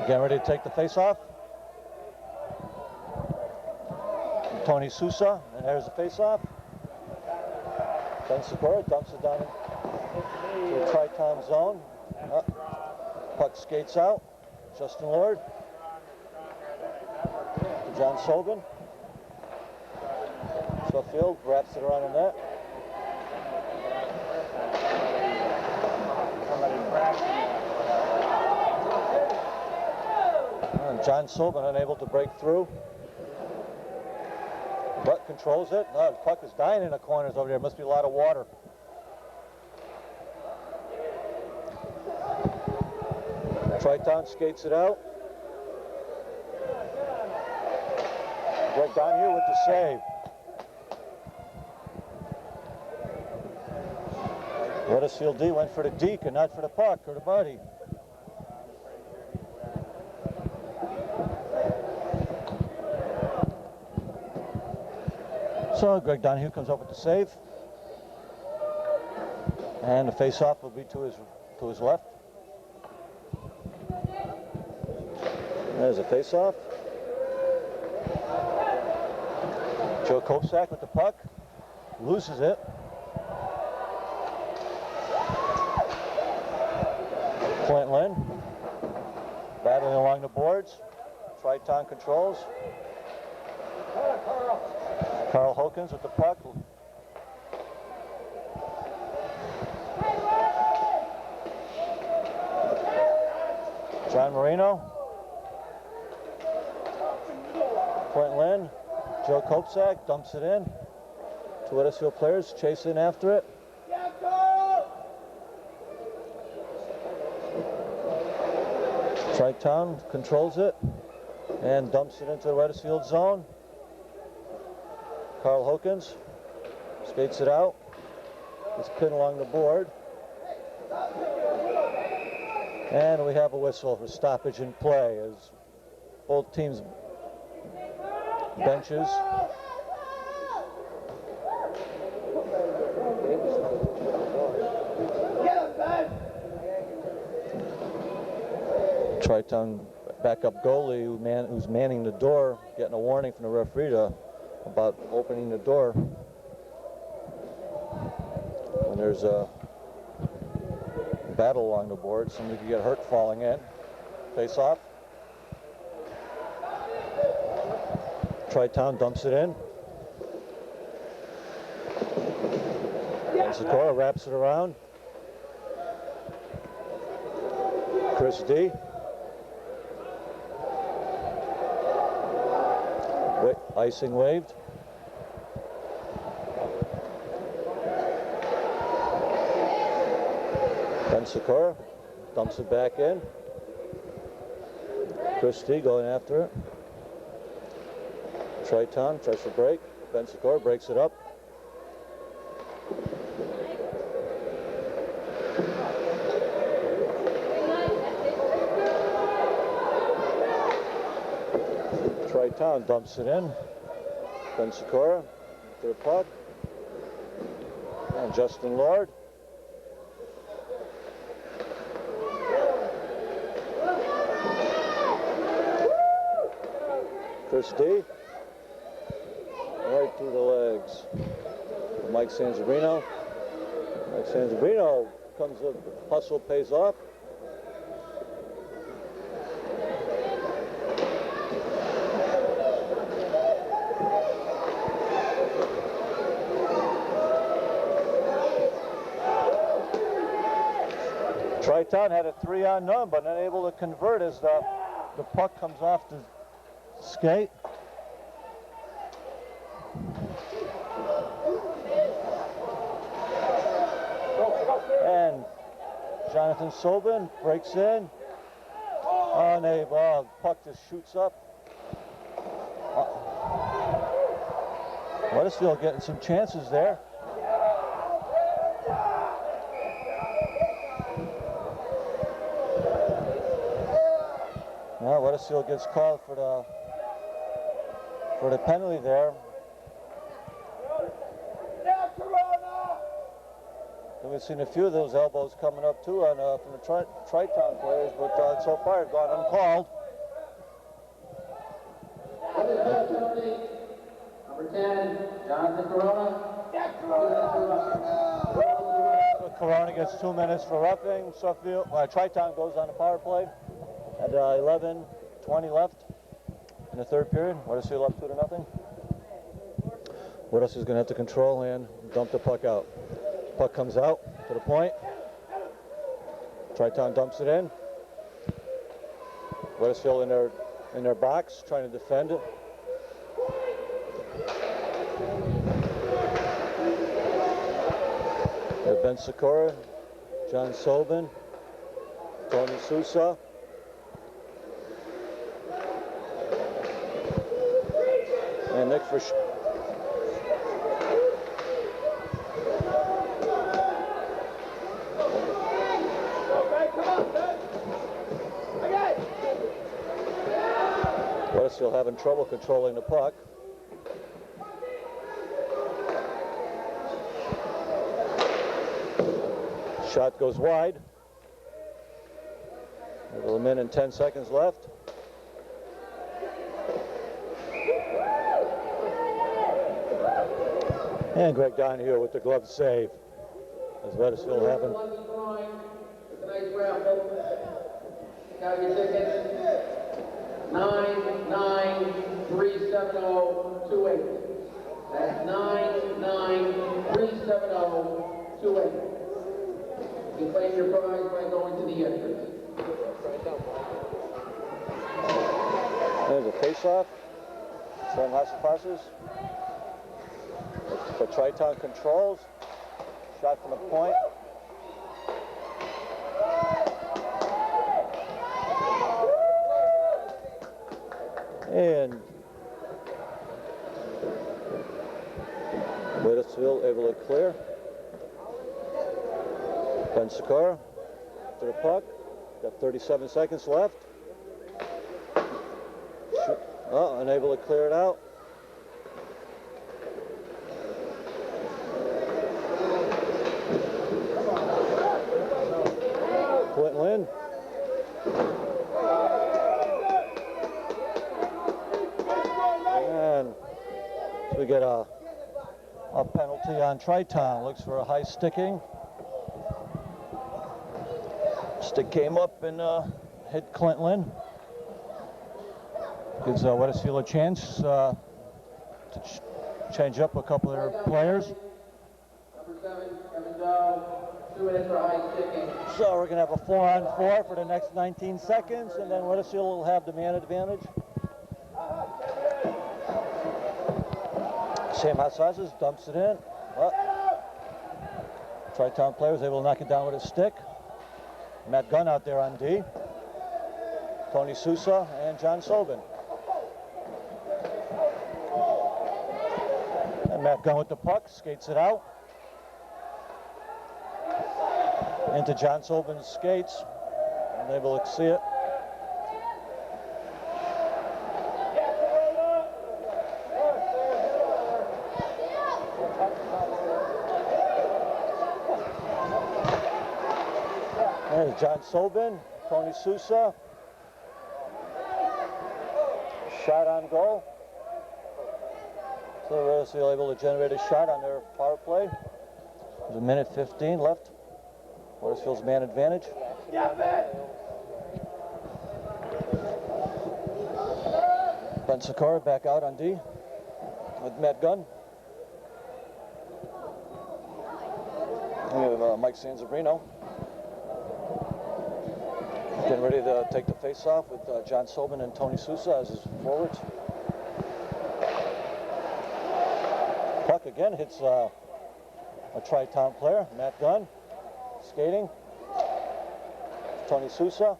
Getting ready to take the face-off. Tony Sousa, and there's the face-off. Ben Sikora dumps it down to the TriTown zone. Puck skates out. Justin Lord. To John Sobin. Suffield wraps it around the net. And John Sobin unable to break through, but controls it. The puck is dying in the corners over there. Must be a lot of water. TriTown skates it out. Greg Donahue with the save. Wethersfield D went for the deke and not for the puck or the body. So Greg Donahue comes up with the save. And the face-off will be to his left. There's a face-off. Joe Kopsak with the puck. Loses it. Clint Lynn battling along the boards. TriTown controls. Carl Hawkins with the puck. John Marino. Clint Lynn. Joe Kopsak dumps it in. 2 Wethersfield players chasing after it. TriTown controls it and dumps it into the Wethersfield zone. Carl Hawkins skates it out. It's pinned along the board. And we have a whistle for stoppage in play as both teams' benches TriTown backup goalie who's manning the door, getting a warning from the referee about opening the door when there's a battle along the board. Somebody could get hurt falling in. Face off. TriTown dumps it in. And Sikora wraps it around. Chris D. Icing waved. Ben Sikora dumps it back in. Christie going after it. TriTown tries to break. Ben Sikora breaks it up. TriTown dumps it in. Ben Sikora to the puck. And Justin Lord. Chris D. Right through the legs. Mike Sanzarino. Mike Sanzarino comes up, hustle pays off. TriTown had a 3-on-none, but unable to convert as the puck comes off the skate. And Jonathan Sobin breaks in. Oh, the puck just shoots up. Wethersfield getting some chances there. Now Wethersfield gets called for the penalty there. And we've seen a few of those elbows coming up too from the TriTown players, but so far have gone uncalled. Number 10, Jonathan Corona. Corona gets 2 minutes for roughing. TriTown goes on the power play at 11:20 left in the third period. Wethersfield up 2-0. Wethersfield's going to have to control and dump the puck out. Puck comes out to the point. TriTown dumps it in. Wethersfield in their box trying to defend it. Ben Sikora, John Sobin, Tony Sousa. And Nick for Wethersfield having trouble controlling the puck. Shot goes wide. With a minute and 10 seconds left. And Greg Donahue with the glove save. As Wethersfield having. It's a nice raffle. Count your tickets. 9937028. That's 9937028. You claim your prize by going to the entrance. There's a face-off. Sam Haas passes. But TriTown controls. Shot from the point. And Wethersfield able to clear. Ben Sikora to the puck. Got 37 seconds left. Oh, unable to clear it out. Clinton Lynn. And so we get a penalty on TriTown. Looks for a high sticking. Stick came up and hit Clinton Lynn. Gives Wethersfield a chance to change up a couple of their players. Number 7, Kevin Doe, 2 minutes for high sticking. So we're going to have a 4-on-4 for the next 19 seconds, and then Wethersfield will have the man advantage. Sam Hassazes dumps it in. TriTown player was able to knock it down with a stick. Matt Gunn out there on D. Tony Sousa and John Sobin. And Matt Gunn with the puck, skates it out. Into John Sobin's skates. Unable to see it. There's John Sobin, Tony Sousa. Shot on goal. So Wethersfield able to generate a shot on their power play. There's a minute 15 left. Wethersfield's man advantage. Ben Sikora back out on D with Matt Gunn. We have Mike Sanzabrino getting ready to take the face-off with John Sobin and Tony Sousa as his forwards. Puck again hits a TriTown player, Matt Gunn, skating. Tony Sousa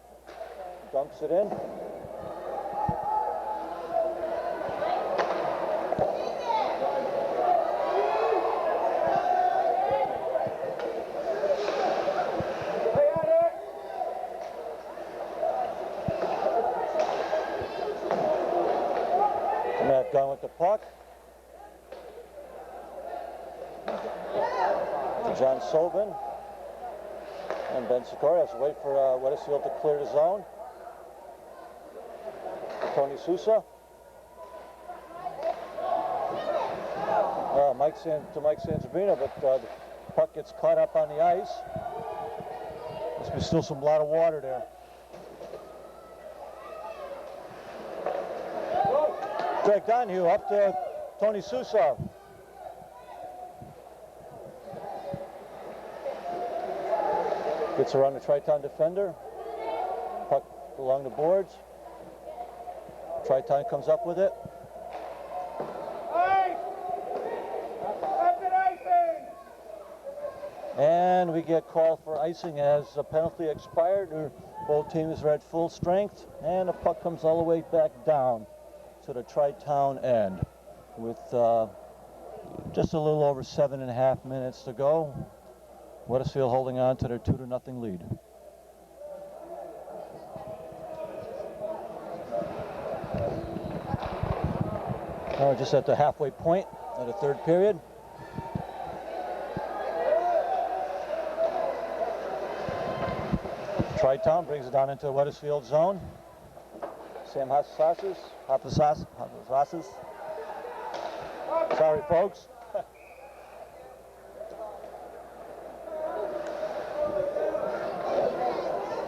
dumps it in. Matt Gunn with the puck. To John Sobin. And Ben Sikora has to wait for Wethersfield to clear the zone. Tony Sousa. Mike Sanzabrino, but the puck gets caught up on the ice. There's still a lot of water there. Greg Donahue up to Tony Sousa. Gets around the TriTown defender. Puck along the boards. TriTown comes up with it. And we get called for icing as the penalty expired. Both teams are at full strength, and the puck comes all the way back down to the TriTown end with just a little over 7.5 minutes to go. Wethersfield holding on to their 2-0 lead. Now we're just at the halfway point of the third period. TriTown brings it down into the Wethersfield zone. Sam Hassazes. Sorry, folks.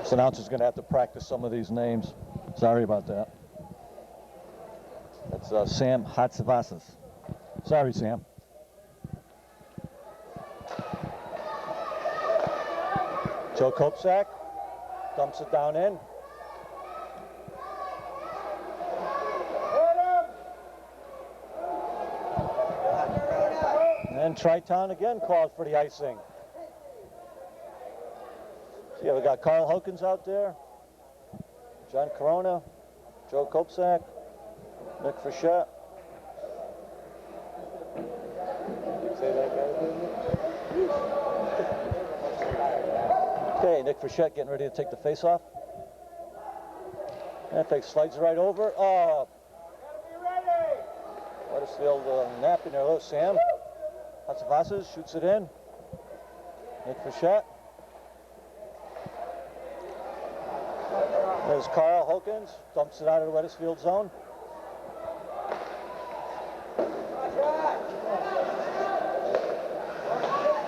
This announcer's going to have to practice some of these names. Sorry about that. That's Sam Hassazes. Sorry, Sam. Joe Kopsak dumps it down in. And TriTown again called for the icing. So yeah, we got Carl Hokins out there, John Corona, Joe Kopsak, Nick Frechette. Okay, Nick Frechette getting ready to take the face-off. That thing slides right over. Gotta be ready. Wethersfield napping there. Hello, Sam. Hatzavasas shoots it in. Nick Frechette. There's Carl Hawkins. Dumps it out of the Wethersfield zone.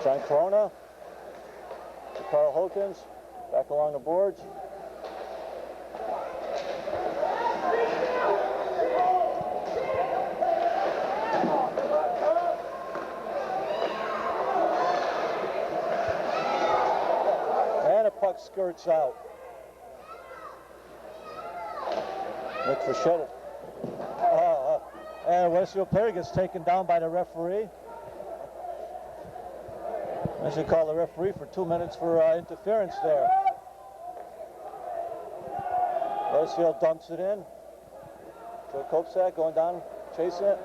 John Corona to Carl Hawkins. Back along the boards. And a puck skirts out. Nick Frechette. And a Wethersfield player gets taken down by the referee. I should call the referee for 2 minutes for interference there. Wethersfield dumps it in. Joe Kopsak going down, chasing it.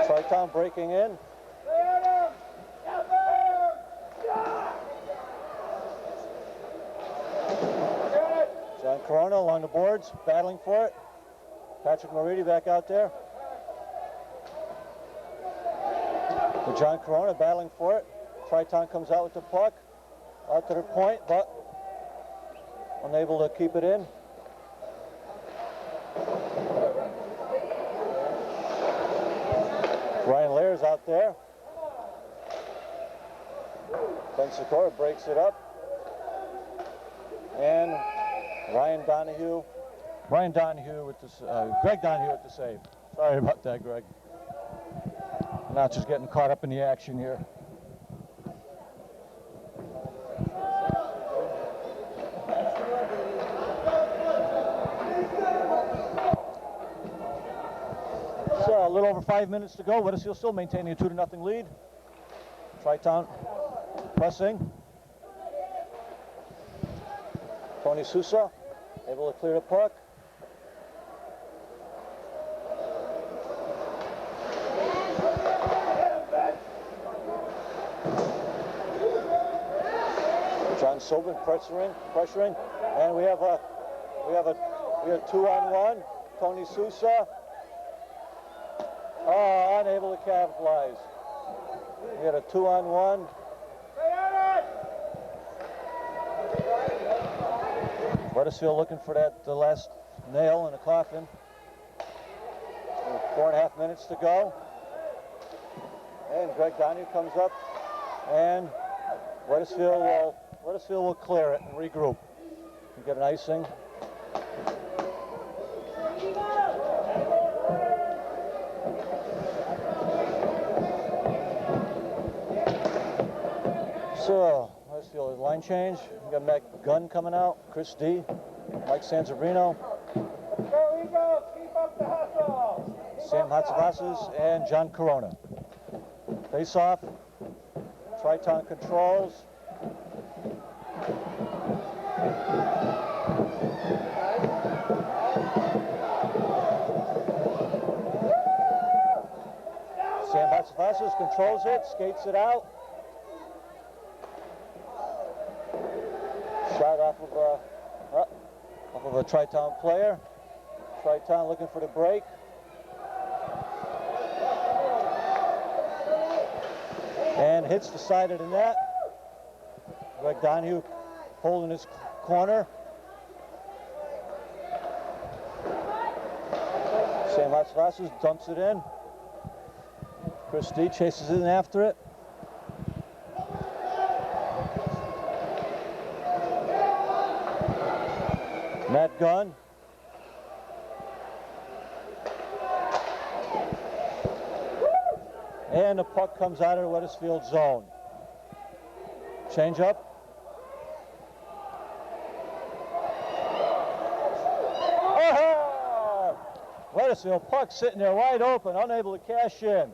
TriTown breaking in. John Corona along the boards, battling for it. Patrick Moridi back out there. With John Corona battling for it. TriTown comes out with the puck. Out to their point, but unable to keep it in. Ryan Lair's out there. Ben Sikora breaks it up. And Greg Donahue with the save. Sorry about that, Greg. Not just getting caught up in the action here. So a little over 5 minutes to go. Wethersfield still maintaining a 2-0 lead. TriTown pressing. Tony Sousa able to clear the puck. John Sobin pressuring, and we have 2-on-1. Tony Sousa, unable to capitalize. We had a 2-on-1. Wethersfield looking for the last nail in the coffin. 4.5 minutes to go. And Greg Donahue comes up, and Wethersfield will clear it and regroup. We get an icing. So, Wethersfield line change. We got Matt Gunn coming out, Chris D, Mike Sanzarino, Go Eagles, keep up the hustle. Sam Hatzavasas, and John Corona. Face off. TriTown controls. Sam Hatzavasas controls it, skates it out. Shot off of a TriTown player. TriTown looking for the break. And hits the side of the net. Greg Donahue holding his corner. Sam Hatzavasas dumps it in. Chris D chases in after it. Matt Gunn. And the puck comes out of the Wethersfield zone. Change up. Oh! Wethersfield puck sitting there wide open, unable to cash in.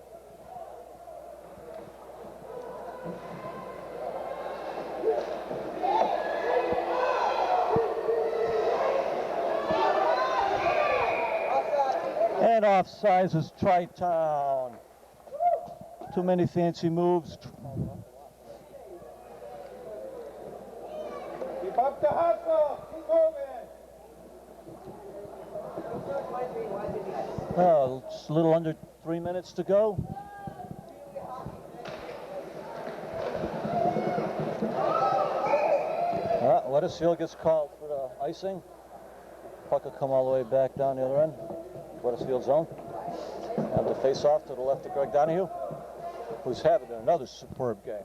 And offsides is TriTown. Too many fancy moves. Up to hustle. Keep moving. Oh, it's a little under 3 minutes to go. Wethersfield gets called for the icing. Puck will come all the way back down the other end. Wethersfield zone. Have the face-off to the left of Greg Donahue, who's having another superb game.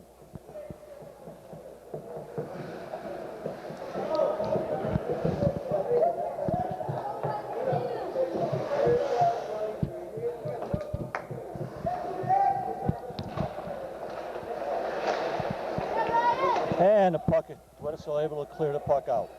And the puck, Wethersfield able to clear the puck out.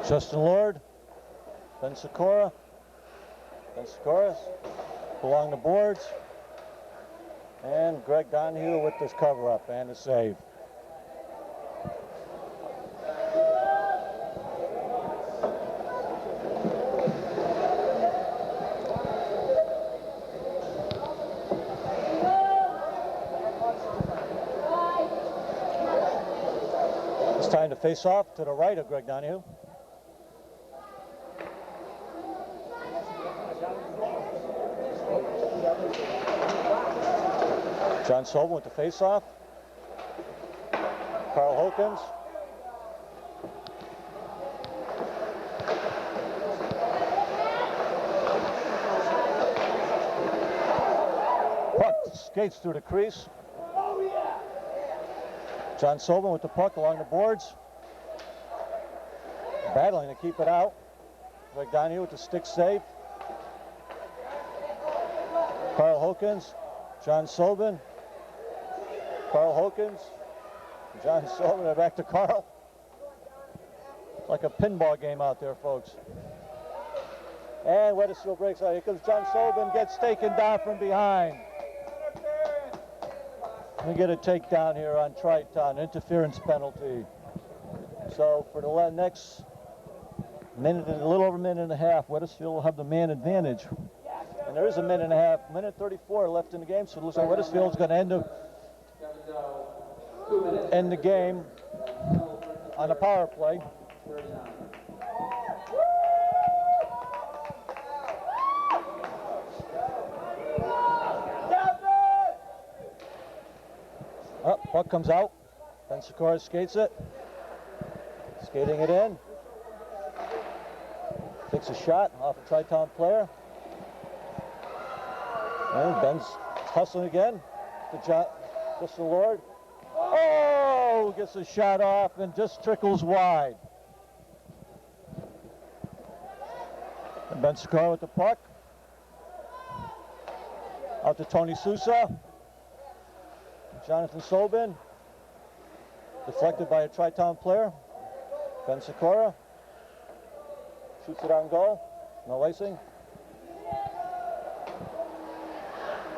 Justin Lord, Ben Sikora along the boards, and Greg Donahue with this cover-up and the save. It's time to face off to the right of Greg Donahue. John Sobel with the face-off. Carl Hokins. Puck skates through the crease. John Sobel with the puck along the boards. Battling to keep it out. Greg Donahue with the stick save. Carl Hokins. John Sobin. Carl Hokins, John Sobin, back to Carl. It's like a pinball game out there, folks. And Wethersfield breaks out. Here comes John Sobin, gets taken down from behind. We get a takedown here on TriTown, interference penalty. So for the next minute, a little over a minute and a half, Wethersfield will have the man advantage. And there is a minute and a half, minute 34 left in the game, so it looks like Wethersfield's going to end the game on a power play. Oh, puck comes out. Ben Sikora skates it. Skating it in. Takes a shot off a TriTown player. And Ben's hustling again. Just the Lord. Oh, gets a shot off and just trickles wide. And Ben Sikora with the puck. Out to Tony Sousa. Jonathan Sobin. Deflected by a TriTown player. Ben Sikora. Shoots it on goal. No icing.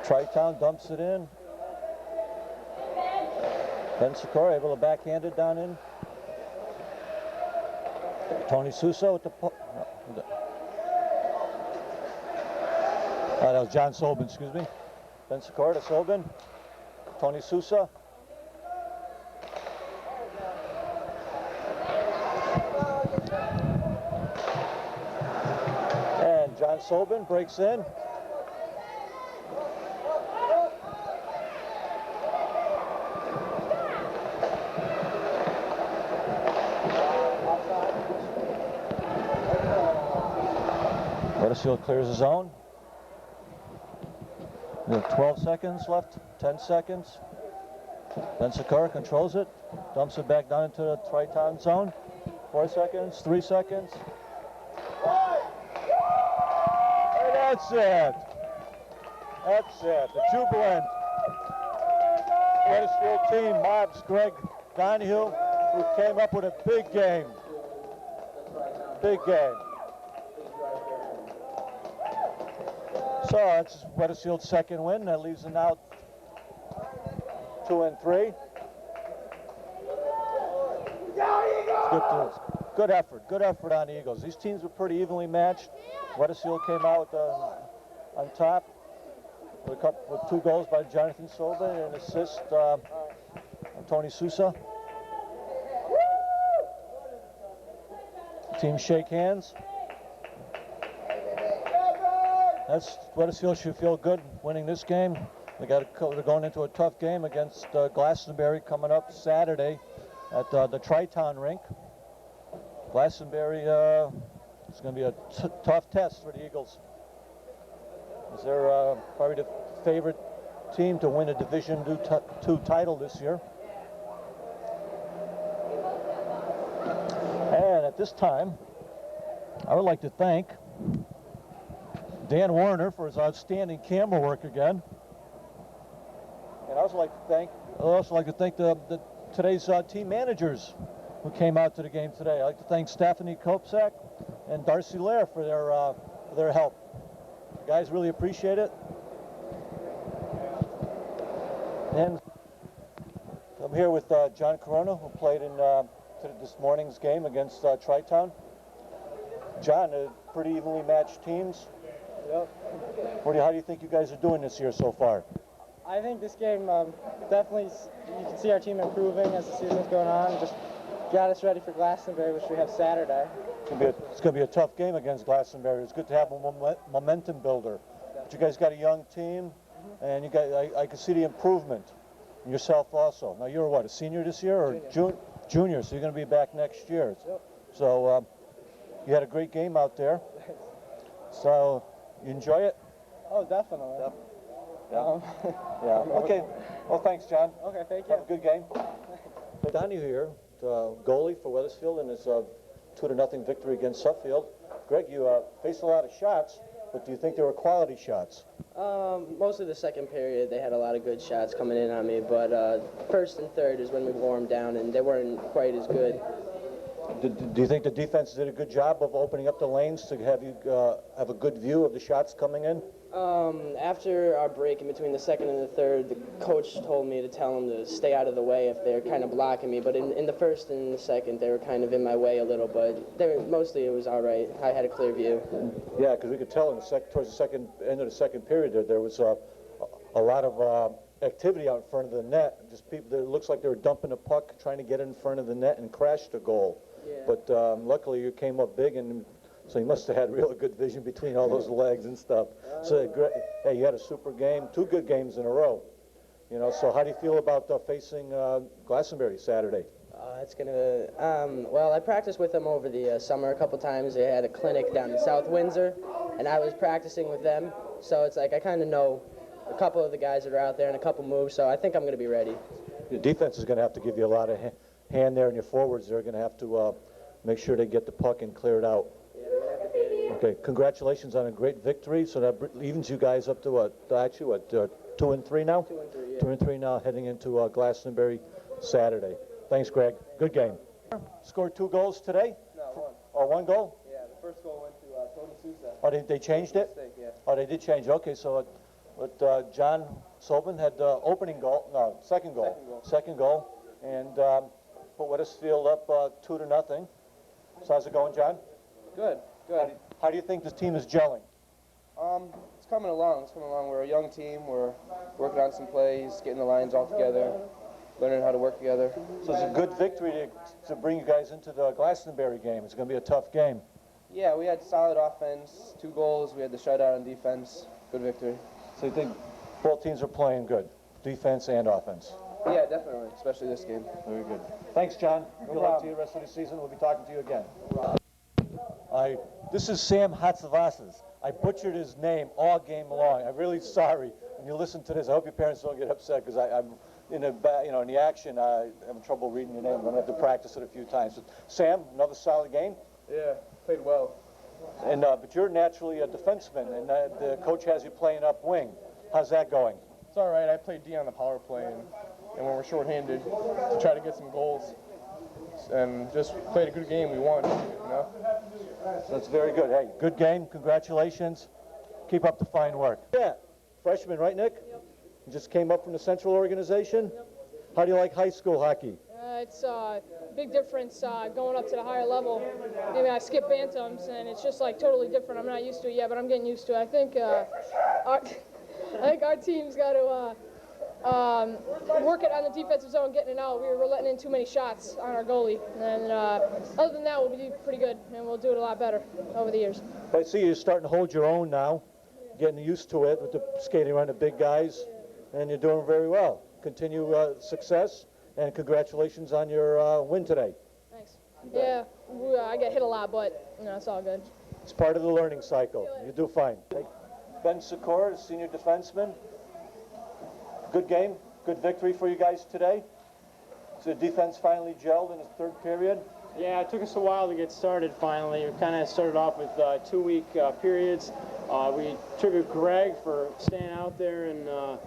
TriTown dumps it in. Ben Sikora able to backhand it down in. Tony Sousa with the puck. That was John Sobin, excuse me. Ben Sikora to Sobin. Tony Sousa. And John Sobin breaks in. Wethersfield clears the zone. We have 12 seconds left, 10 seconds. Ben Sikora controls it, dumps it back down into the TriTown zone. 4 seconds, 3 seconds. And that's it. That's it. The jubilant Wethersfield team mobs Greg Donahue, who came up with a big game. Big game. So that's Wethersfield's second win. That leaves them now 2-3. Let's Good effort on the Eagles. These teams were pretty evenly matched. Wethersfield came out on top with 2 goals by Jonathan Sobin and an assist on Tony Sousa. Teams shake hands. Wethersfield should feel good winning this game. They're going into a tough game against Glastonbury coming up Saturday at the TriTown rink. Glastonbury is going to be a tough test for the Eagles. Is they're probably the favorite team to win a Division II title this year. And at this time, I would like to thank Dan Warner for his outstanding camera work again. And I'd also like to thank today's team managers who came out to the game today. I'd like to thank Stephanie Kopsak and Darcy Lair for their help. Guys, really appreciate it. And I'm here with John Corona, who played in this morning's game against TriTown. John, pretty evenly matched teams. Yep. How do you think you guys are doing this year so far? I think this game definitely, you can see our team improving as the season's going on. Just got us ready for Glastonbury, which we have Saturday. It's going to be a tough game against Glastonbury. It's good to have a momentum builder. But you guys got a young team, and you guys, I can see the improvement in yourself also. Now you're what, a senior this year or junior? So you're going to be back next year. Yep. So you had a great game out there. So you enjoy it? Oh, definitely. Yep. Yeah. Okay. Well, thanks, John. Okay, thank you. Have a good game. Donnie here, goalie for Wethersfield in his 2-0 victory against Suffield. Greg, you faced a lot of shots, but do you think they were quality shots? Most of the second period, they had a lot of good shots coming in on me, but first and third is when we warmed down, and they weren't quite as good. Do you think the defense did a good job of opening up the lanes to have you have a good view of the shots coming in? After our break in between the second and the third, the coach told me to tell them to stay out of the way if they're kind of blocking me. But in the first and the second, they were kind of in my way a little, but mostly it was all right. I had a clear view. Yeah, because we could tell towards the end of the second period there was a lot of activity out in front of the net. Just people, it looks like they were dumping the puck, trying to get in front of the net and crash the goal. Yeah. But luckily you came up big, and so you must have had really good vision between all those legs and stuff. So hey, you had a super game, 2 good games in a row. You know, so how do you feel about facing Glastonbury Saturday? It's gonna. Well, I practiced with them over the summer a couple times. They had a clinic down in South Windsor, and I was practicing with them. So it's like I kind of know a couple of the guys that are out there and a couple moves. So I think I'm gonna be ready. Your defense is going to have to give you a lot of hand there, and your forwards they're going to have to make sure they get the puck and clear it out. Okay, congratulations on a great victory. So that evens you guys up to what? 2 and 3 now? 2 and 3, yeah. 2 and 3 now, heading into Glastonbury Saturday. Thanks, Greg. Good game. Scored 2 goals today? No, 1. Or 1 goal? Yeah, the first goal went to Tony Sousa. Oh, they changed it? Mistake, yeah. Oh, they did change. Okay, so John Sobin had opening goal, no, second goal. Second goal, and put Wethersfield up 2-0. So how's it going, John? Good. How do you think this team is gelling? It's coming along. We're a young team. We're working on some plays, getting the lines all together, learning how to work together. So it's a good victory to bring you guys into the Glastonbury game. It's going to be a tough game. Yeah, we had solid offense, 2 goals. We had the shutout on defense. Good victory. So you think both teams are playing good, defense and offense? Yeah, definitely, especially this game. Very good. Thanks, John. Good luck to you the rest of the season. We'll be talking to you again. This is Sam Hatzavasas. I butchered his name all game long. I'm really sorry. When you listen to this, I hope your parents don't get upset because I'm in the action. I'm having trouble reading your name. I'm going to have to practice it a few times. So, Sam, another solid game. Yeah, played well. And but you're naturally a defenseman, and the coach has you playing up wing. How's that going? It's all right. I played D on the power play, and when we're shorthanded, to try to get some goals. And just played a good game. We won, you know. That's very good. Hey, good game. Congratulations. Keep up the fine work. Yeah, freshman, right, Nick? Yep. You just came up from the Central organization? Yep. How do you like high school hockey? It's a big difference going up to the higher level. Maybe I skip bantams, and it's just like totally different. I'm not used to it yet, but I'm getting used to it. I think our team's got to work it on the defensive zone, getting it out. We were letting in too many shots on our goalie. And other than that, we'll be pretty good, and we'll do it a lot better over the years. I see you're starting to hold your own now, getting used to it with the skating around the big guys, and you're doing very well. Continue success, and congratulations on your win today. Thanks. Yeah, I get hit a lot, but it's all good. It's part of the learning cycle. You do fine. Ben Sikora, senior defenseman. Good game, good victory for you guys today. So the defense finally gelled in the third period. Yeah, it took us a while to get started finally. We kind of started off with 2-week periods. We triggered Greg for staying out there and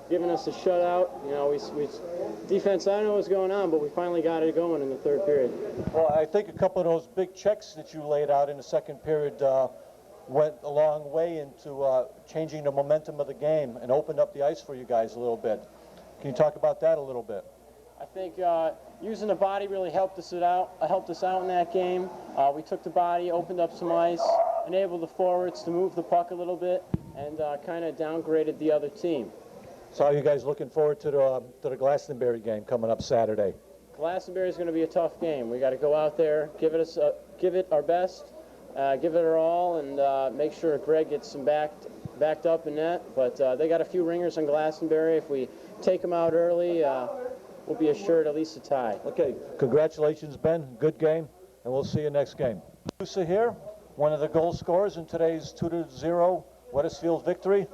giving us a shutout. You know, we defense, I don't know what's going on, but we finally got it going in the third period. Well, I think a couple of those big checks that you laid out in the second period went a long way into changing the momentum of the game and opened up the ice for you guys a little bit. Can you talk about that a little bit? I think using the body really helped us out in that game. We took the body, opened up some ice, enabled the forwards to move the puck a little bit, and kind of downgraded the other team. So are you guys looking forward to the Glastonbury game coming up Saturday? Glastonbury is going to be a tough game. We got to go out there, give it our best, give it our all, and make sure Greg gets some backed up in net. But they got a few ringers on Glastonbury. If we take them out early, we'll be assured at least a tie. Okay, congratulations, Ben. Good game, and we'll see you next game. Musa here, one of the goal scorers in today's 2-0 Wethersfield victory.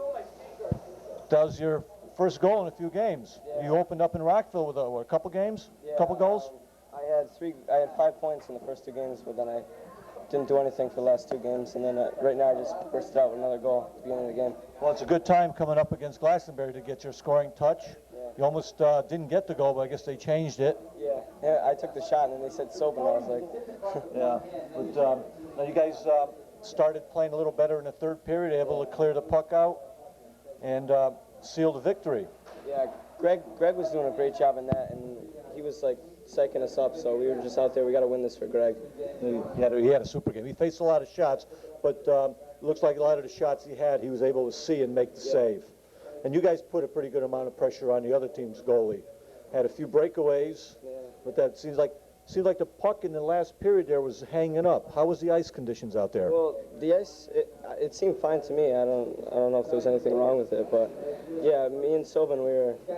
That was your first goal in a few games. Yeah. You opened up in Rockville with a couple games, couple goals. I had 5 points in the first 2 games, but then I didn't do anything for the last 2 games, and then right now I just bursted out with another goal at the beginning of the game. Well, it's a good time coming up against Glastonbury to get your scoring touch. Yeah. You almost didn't get the goal, but I guess they changed it. Yeah, I took the shot, and then they said soap, and I was like... Yeah, but now you guys started playing a little better in the third period, able to clear the puck out and seal the victory. Yeah, Greg was doing a great job in that, and he was like psyching us up, so we were just out there, we got to win this for Greg. He had a super game. He faced a lot of shots, but it looks like a lot of the shots he was able to see and make the save. And you guys put a pretty good amount of pressure on the other team's goalie. Had a few breakaways, but that seems like the puck in the last period there was hanging up. How was the ice conditions out there? Well, the ice, it seemed fine to me. I don't know if there was anything wrong with it, but yeah, me and Sylvan,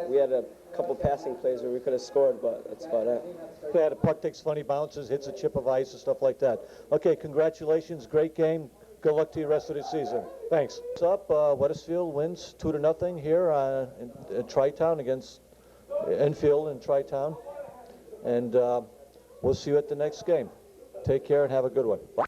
we had a couple passing plays where we could have scored, but that's about it. Yeah, the puck takes funny bounces, hits a chip of ice and stuff like that. Okay, congratulations, great game. Good luck to you the rest of the season. Thanks. What's up? Wethersfield wins 2-0 here in TriTown against Enfield in TriTown. And we'll see you at the next game. Take care and have a good one. Bye.